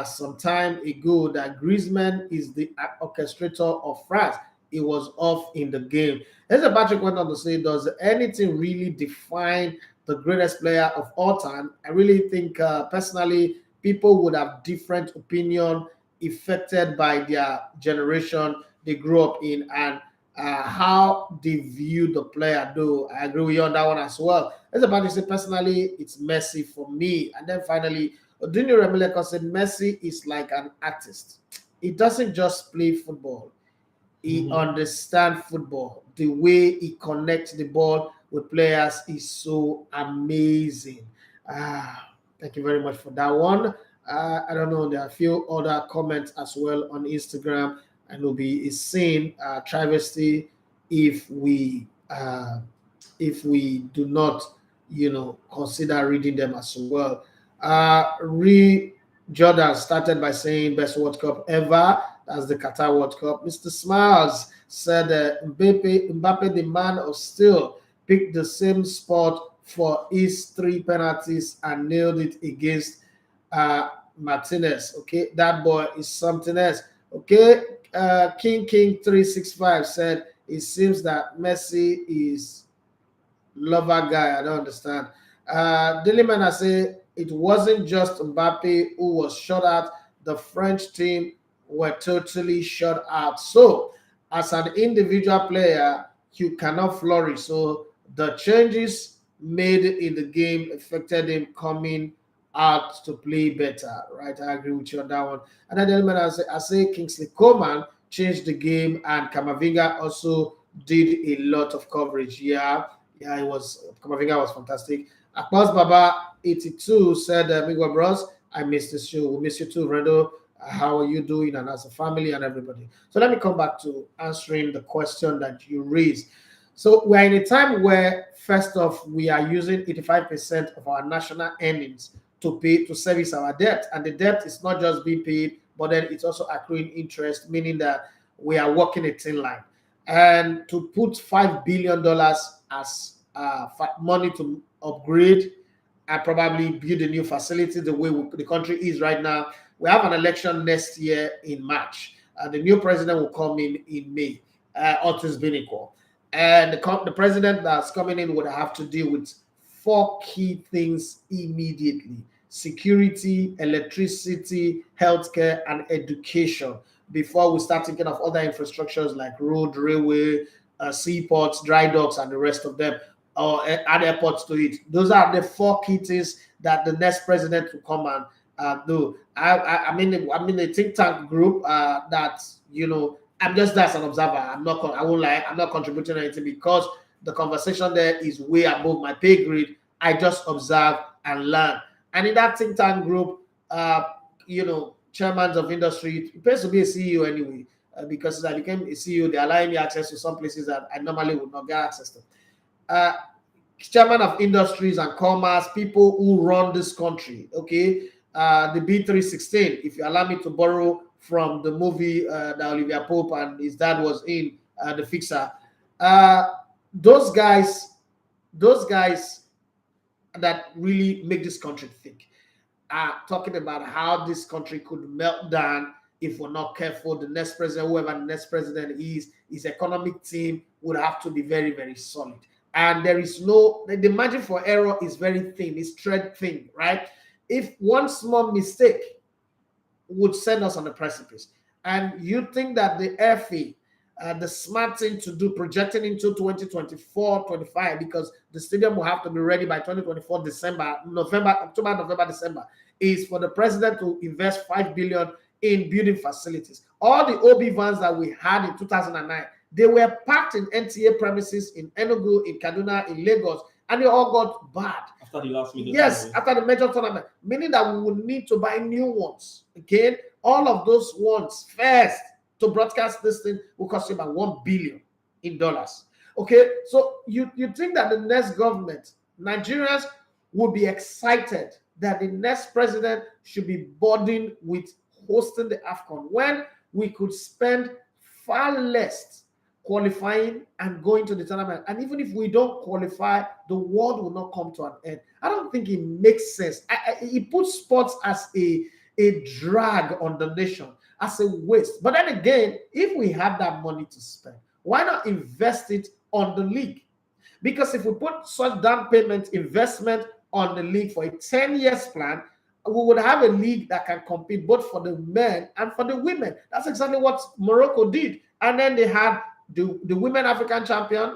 some time ago that Griezmann is the orchestrator of France. It was off in the game. As Patrick went on to say, does anything really define the greatest player of all time? I really think personally, people would have different opinion affected by their generation they grew up in and how they view the player. Though I agree with you on that one as well. As Patrick said, personally, it's Messi for me. And then finally, Odinio Remileko said, Messi is like an artist. He doesn't just play football. He understands football. The way he connects the ball with players is so amazing. Thank you very much for that one. I don't know. There are a few other comments as well on Instagram, and will be a sin travesty if we do not, consider reading them as well. Jordan started by saying best World Cup ever. As the Qatar World Cup. Mr. Smiles said Mbappe, the man of steel, picked the same spot for his 3 penalties and nailed it against Martinez. Okay, that boy is something else. Okay, King 365 said it seems that Messi is lover guy. I don't understand. Dilliman, I say it wasn't just Mbappe who was shot at. The French team were totally shut out. So, as an individual player, you cannot flourish. So, the changes made in the game affected him coming out to play better, right? I agree with you on that one. And then I say Kingsley Coman changed the game, and Camavinga also did a lot of coverage. Yeah, it was Camavinga was fantastic. Akbaz Baba 82 said, Miguel Bros, I missed this show. We miss you too, Rendo. How are you doing, and as a family and everybody? So let me come back to answering the question that you raised. So we're in a time where, first off, we are using 85% of our national earnings to service our debt, and the debt is not just being paid, but then it's also accruing interest, meaning that we are working a thin line. And to put $5 billion as money to upgrade and probably build a new facility the way the country is right now. We have an election next year in March. The new president will come in May, all things being equal. And the president that's coming in would have to deal with 4 key things immediately: security, electricity, healthcare, and education, before we start thinking of other infrastructures like road, railway, seaports, dry docks, and the rest of them, or add airports to it. Those are the 4 key things that the next president will come and do. I'm in a think tank group that, I'm just as an observer. I won't lie, I'm not contributing anything because the conversation there is way above my pay grade. I just observe and learn. And in that think tank group, chairmen of industry, it pays to be a CEO anyway, because as I became a CEO, they allow me access to some places that I normally would not get access to. chairman of industries and commerce, people who run this country. Okay, the B316. If you allow me to borrow from the movie that Olivia Pope and his dad was in, The Fixer. Those guys that really make this country think are talking about how this country could melt down if we're not careful. The next president, whoever the next president is, his economic team would have to be very, very solid. And there is no, the margin for error is very thin, it's thread thin, right? If one small mistake would send us on the precipice, and you think that the FA, the smart thing to do, projecting into 2024-25, because the stadium will have to be ready by 2024 October, November, December, is for the president to invest 5 billion in building facilities. All the OB vans that we had in 2009, they were parked in NTA premises in Enugu, in Kaduna, in Lagos, and they all got bad. After the last minute. Yes, after the major tournament, meaning that we would need to buy new ones. Again, all of those ones first to broadcast this thing will cost you about $1 billion in dollars. Okay, so you think that the next government, Nigerians will be excited that the next president should be burdened with hosting the AFCON when we could spend far less qualifying and going to the tournament. And even if we don't qualify, the world will not come to an end. I don't think it makes sense. It puts sports as a drag on the nation, as a waste. But then again, if we have that money to spend, why not invest it on the league? Because if we put such down payment investment on the league for a 10 years plan, we would have a league that can compete both for the men and for the women. That's exactly what Morocco did. And then they had the women African champion,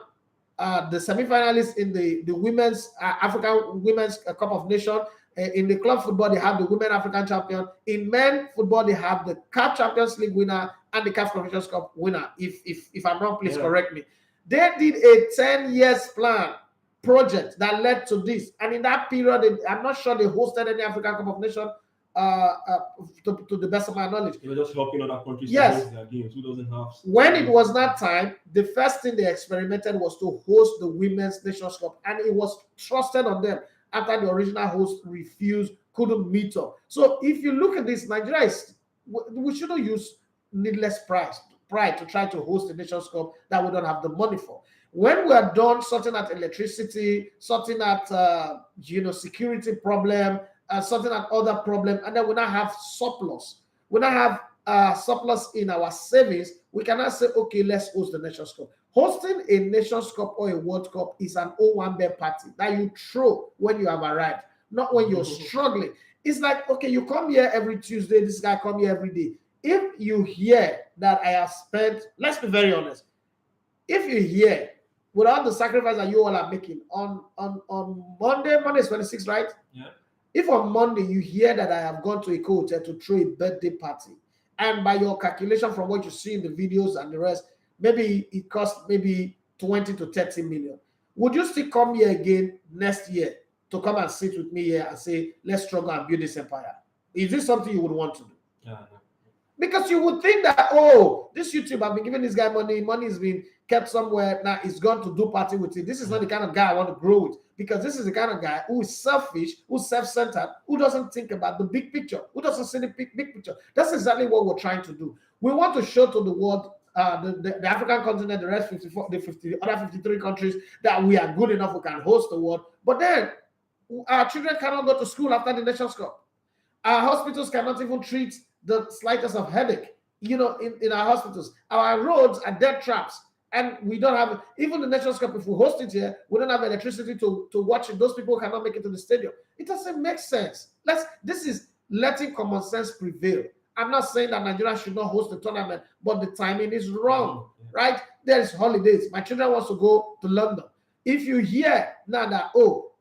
the semi-finalists in the women's African Women's Cup of Nations. In the club football, they have the women African champion. In men football, they have the CAF Champions League winner and the CAF Confederations Cup winner. If I'm wrong, please correct me. They did a 10 years plan project that led to this. And in that period, I'm not sure they hosted any African Cup of Nations to the best of my knowledge. They were just helping other countries to host their games. Who doesn't have? When it was that time, the first thing they experimented was to host the Women's Nations Cup. And it was trusted on them after the original host refused, couldn't meet up. So if you look at this, Nigeria we shouldn't use needless pride to try to host the Nations Cup that we don't have the money for. When we are done sorting out electricity, sorting out security problem, sorting out other problem, and then we now have surplus. We now have surplus in our savings. We cannot say, okay, let's host the Nations Cup. Hosting a Nations Cup or a World Cup is an O1 party that you throw when you have arrived, not when you're struggling. It's like, okay, you come here every Tuesday, this guy come here every day. If you hear that I have spent, let's be very honest, if you hear without the sacrifice that you all are making on Monday is 26, right? Yeah. If on Monday you hear that I have gone to a hotel to throw a birthday party, and by your calculation from what you see in the videos and the rest, maybe it costs maybe 20 to 30 million. Would you still come here again next year to come and sit with me here and say, let's struggle and build this empire? Is this something you would want to do? Yeah. Because you would think that, oh, this YouTube, I've been giving this guy money is being kept somewhere, now he's gone to do party with it. This is not the kind of guy I want to grow with, because this is the kind of guy who is selfish, who's self-centered, who doesn't think about the big picture, who doesn't see the big picture. That's exactly what we're trying to do. We want to show to the world, the African continent, the rest 53 countries, that we are good enough, we can host the world. But then our children cannot go to school after the Nations Cup. Our hospitals cannot even treat the slightest of headache, in our hospitals. Our roads are dead traps. And we don't have, even the Nations Cup, if we host it here, we don't have electricity to watch it. Those people cannot make it to the stadium. It doesn't make sense. This is letting common sense prevail. I'm not saying that Nigeria should not host the tournament, but the timing is wrong, right? There is holidays. My children want to go to London. If you hear now that,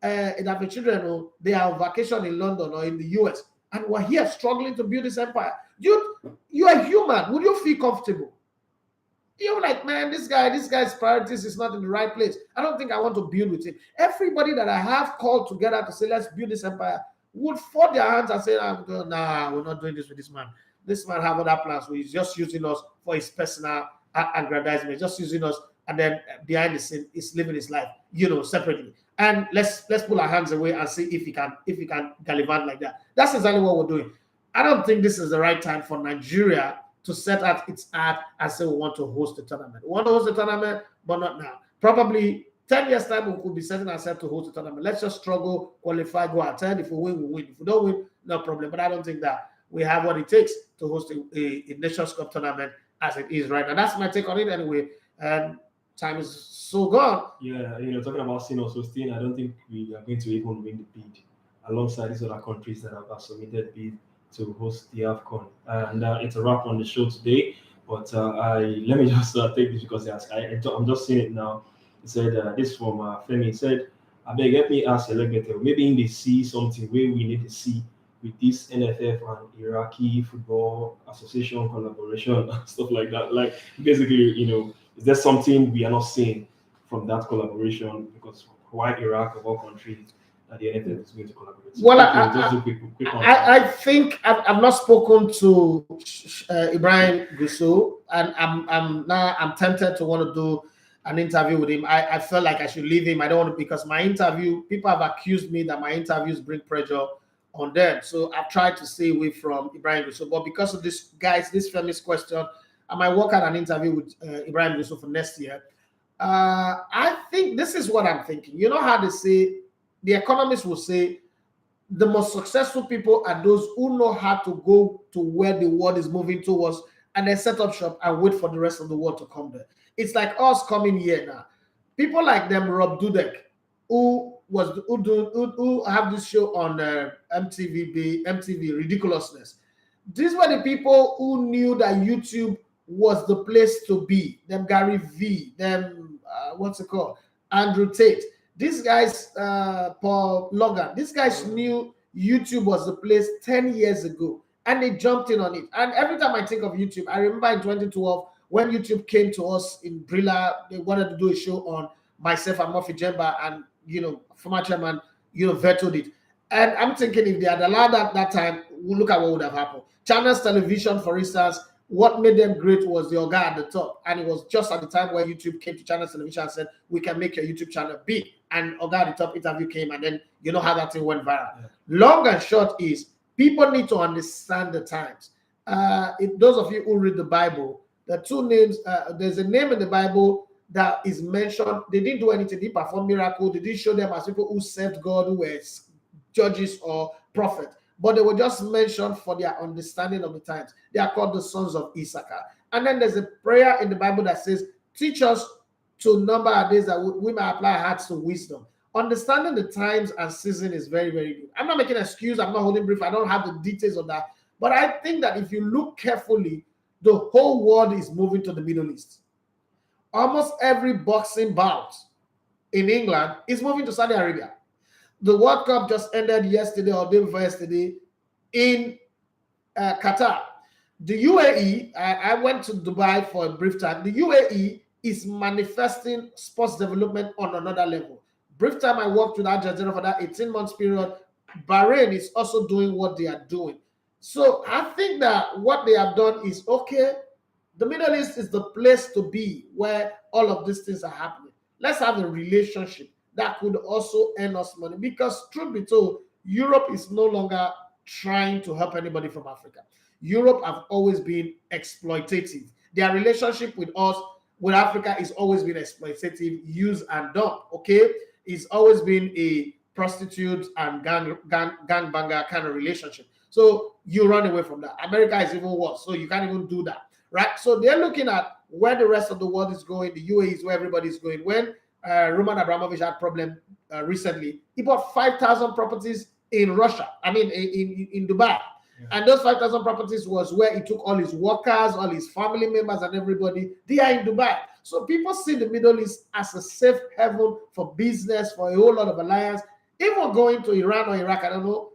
that the children, they are on vacation in London or in the US, and we're here struggling to build this empire, you are human. Would you feel comfortable? You're like, man, this guy's priorities is not in the right place. I don't think I want to build with him. Everybody that I have called together to say, let's build this empire, would fold their hands and say, nah, we're not doing this with this man. This man have other plans. He's just using us for his personal aggrandizement, just using us and then behind the scene is living his life, separately. And let's pull our hands away and see if he can gallivant like that. That's exactly what we're doing. I don't think this is the right time for Nigeria to set out its art and say we want to host the tournament. We want to host the tournament, but not now. Probably 10 years time we could be setting ourselves to host the tournament. Let's just struggle, qualify, go attend. If we win, we win. If we don't win, no problem. But I don't think that we have what it takes to host a Nations Cup tournament as it is right now. That's my take on it anyway. And time is so gone. Yeah, talking about senior hosting, I don't think we are going to even win the bid alongside these other countries that have submitted bid to host the AFCON. And it's a wrap on the show today. But let me just take this because I'm just seeing it now. He said, this from Femi. He said, I beg, let me ask Elegbete, maybe in the see something where we need to see with this NFF and Iraqi Football Association collaboration, stuff like that. Like, basically, is there something we are not seeing from that collaboration? Because why Iraq, of all countries, that the NFF is going to collaborate? Well, I think I've not spoken to Ibrahim Gusso, and I'm tempted to want to do an interview with him. I felt like I should leave him. I don't want to, because people have accused me that my interviews bring pressure on them. So I've tried to stay away from Ibrahim Gusso. But because of this famous question, I might work out an interview with Ibrahim Gusso for next year. I think this is what I'm thinking. You know how they say, the economists will say, the most successful people are those who know how to go to where the world is moving towards and then set up shop and wait for the rest of the world to come there. It's like us coming here now. People like them, Rob Dudek, who have this show on MTV Ridiculousness. These were the people who knew that YouTube was the place to be. Them Gary V, them Andrew Tate. These guys, Paul Logan. These guys knew YouTube was the place 10 years ago, and they jumped in on it. And every time I think of YouTube, I remember in 2012 when YouTube came to us in Brilla, they wanted to do a show on myself and Murphy Jemba, and former chairman, vetoed it. And I'm thinking if they had allowed that time, we'll look at what would have happened. Channels Television, for instance, what made them great was the Oga at the top. And it was just at the time where YouTube came to Channels Television and said, we can make your YouTube channel big. And Oga at the top interview came, and then you know how that thing went viral. Yeah. Long and short is, people need to understand the times. If those of you who read the Bible, the two names, there's a name in the Bible that is mentioned. They didn't do anything. They didn't perform miracle. They didn't show them as people who served God, who were judges or prophets. But they were just mentioned for their understanding of the times. They are called the sons of Issachar. And then there's a prayer in the Bible that says, teach us to number our days that we may apply our hearts to wisdom. Understanding the times and season is very, very good. I'm not making an excuse. I'm not holding brief. I don't have the details of that. But I think that if you look carefully, the whole world is moving to the Middle East. Almost every boxing bout in England is moving to Saudi Arabia. The World Cup just ended yesterday or day before yesterday in Qatar. The UAE, I went to Dubai for a brief time. The UAE is manifesting sports development on another level. Brief time I worked with Al Jazeera for that 18 months period. Bahrain is also doing what they are doing. So I think that what they have done is, okay, the Middle East is the place to be where all of these things are happening. Let's have a relationship that could also earn us money, because truth be told, Europe is no longer trying to help anybody from Africa. Europe have always been exploitative. Their relationship with us, with Africa, is always been exploitative, use and dump, okay? It's always been a prostitute and gangbanger kind of relationship. So you run away from that. America is even worse, so you can't even do that, right? So they're looking at where the rest of the world is going. The UAE is where everybody is going. When Roman Abramovich had problem recently, he bought 5,000 properties in Russia, in Dubai. Yeah. And those 5,000 properties was where he took all his workers, all his family members and everybody. They are in Dubai. So people see the Middle East as a safe haven for business, for a whole lot of alliance. Even going to Iran or Iraq, I don't know.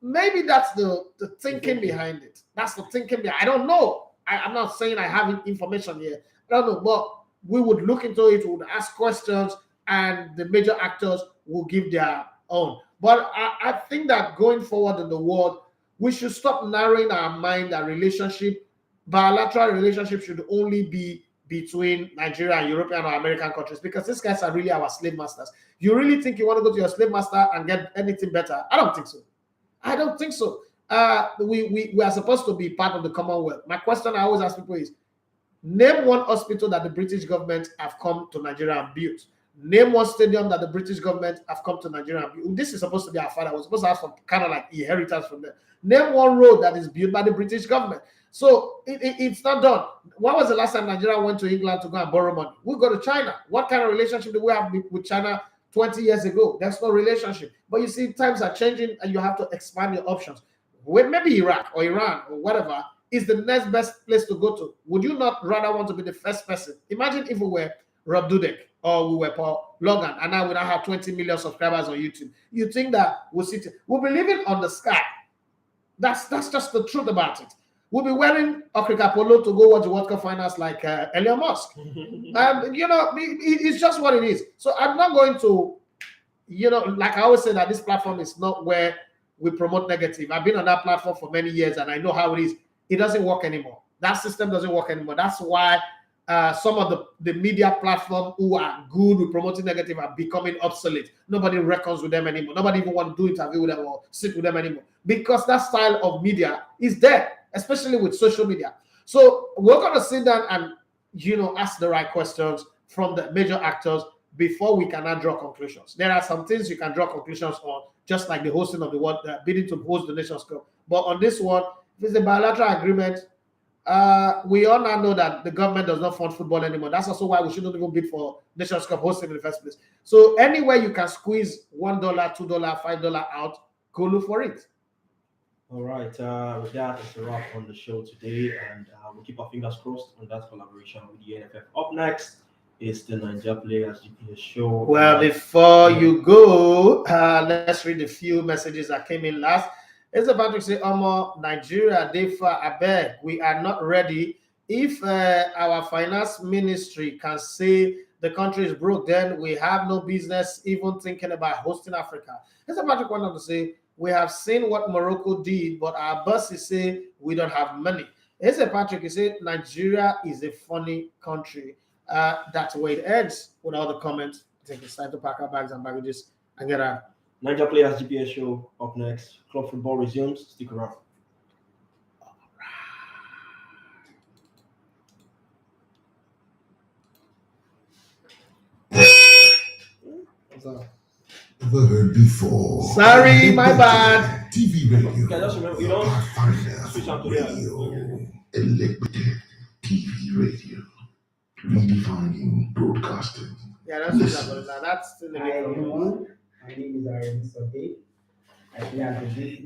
Maybe that's the thinking behind it. That's the thinking behind it. I don't know. I'm not saying I have information here. I don't know, but we would look into it, we would ask questions, and the major actors will give their own. But I think that going forward in the world, we should stop narrowing our mind. Our relationship, bilateral relationship, should only be between Nigeria and European or American countries, because these guys are really our slave masters. You really think you want to go to your slave master and get anything better? I don't think so. I don't think so. We are supposed to be part of the Commonwealth. My question I always ask people is, name one hospital that the British government have come to Nigeria and built. Name one stadium that the British government have come to Nigeria and built. This is supposed to be our father. We're supposed to have some kind of like inheritance from them. Name one road that is built by the British government. So it's not done. When was the last time Nigeria went to England to go and borrow money? We go to China. What kind of relationship do we have with China 20 years ago? There's no relationship. But you see, times are changing and you have to expand your options. When maybe Iraq or Iran or whatever is the next best place to go to. Would you not rather want to be the first person? Imagine if we were Rob Dudek or we were Paul Logan and now we now have 20 million subscribers on YouTube. You think that we'll be living on the sky. That's just the truth about it. We'll be wearing Okrika Polo to go watch the World Cup finals like Elon Musk. It's just what it is. So I'm not going to, like I always say, that this platform is not where we promote negative. I've been on that platform for many years and I know how it is. It doesn't work anymore. That system doesn't work anymore. That's why some of the media platform who are good with promoting negative are becoming obsolete. Nobody reckons with them anymore. Nobody even want to do interview with them or sit with them anymore, because that style of media is dead, especially with social media. So we're going to sit down and ask the right questions from the major actors before we can draw conclusions. There are some things you can draw conclusions on, just like the hosting of the world, bidding to host the Nations Cup. But on this one, if it's a bilateral agreement, we all now know that the government does not fund football anymore. That's also why we shouldn't even bid for Nations Cup hosting in the first place. So anywhere you can squeeze $1, $2, $5 out, go look for it. All right. With that, it's a wrap on the show today, and we'll keep our fingers crossed on that collaboration with the NFF. Up next is the Niger Players GPS show. Well, before you go, let's read a few messages that came in last. It's about to say, Nigeria, I beg, we are not ready. If our finance ministry can say the country is broke, then we have no business even thinking about hosting Africa. It's about to say, we have seen what Morocco did, but our bosses say we don't have money. It's Patrick, he said, Nigeria is a funny country. That's where it ends with all the comments. I think it's time to pack our bags and baggages and get out. Niger Players GPS show up next. Club football resumes. Stick around. Never heard before. Sorry, my bad. TV radio. Okay, just remember, you don't switch on to radio. Elegbete TV radio. Redefining broadcasting. Yeah, that's still Hi everyone, my name is Aramis Obe. I play as the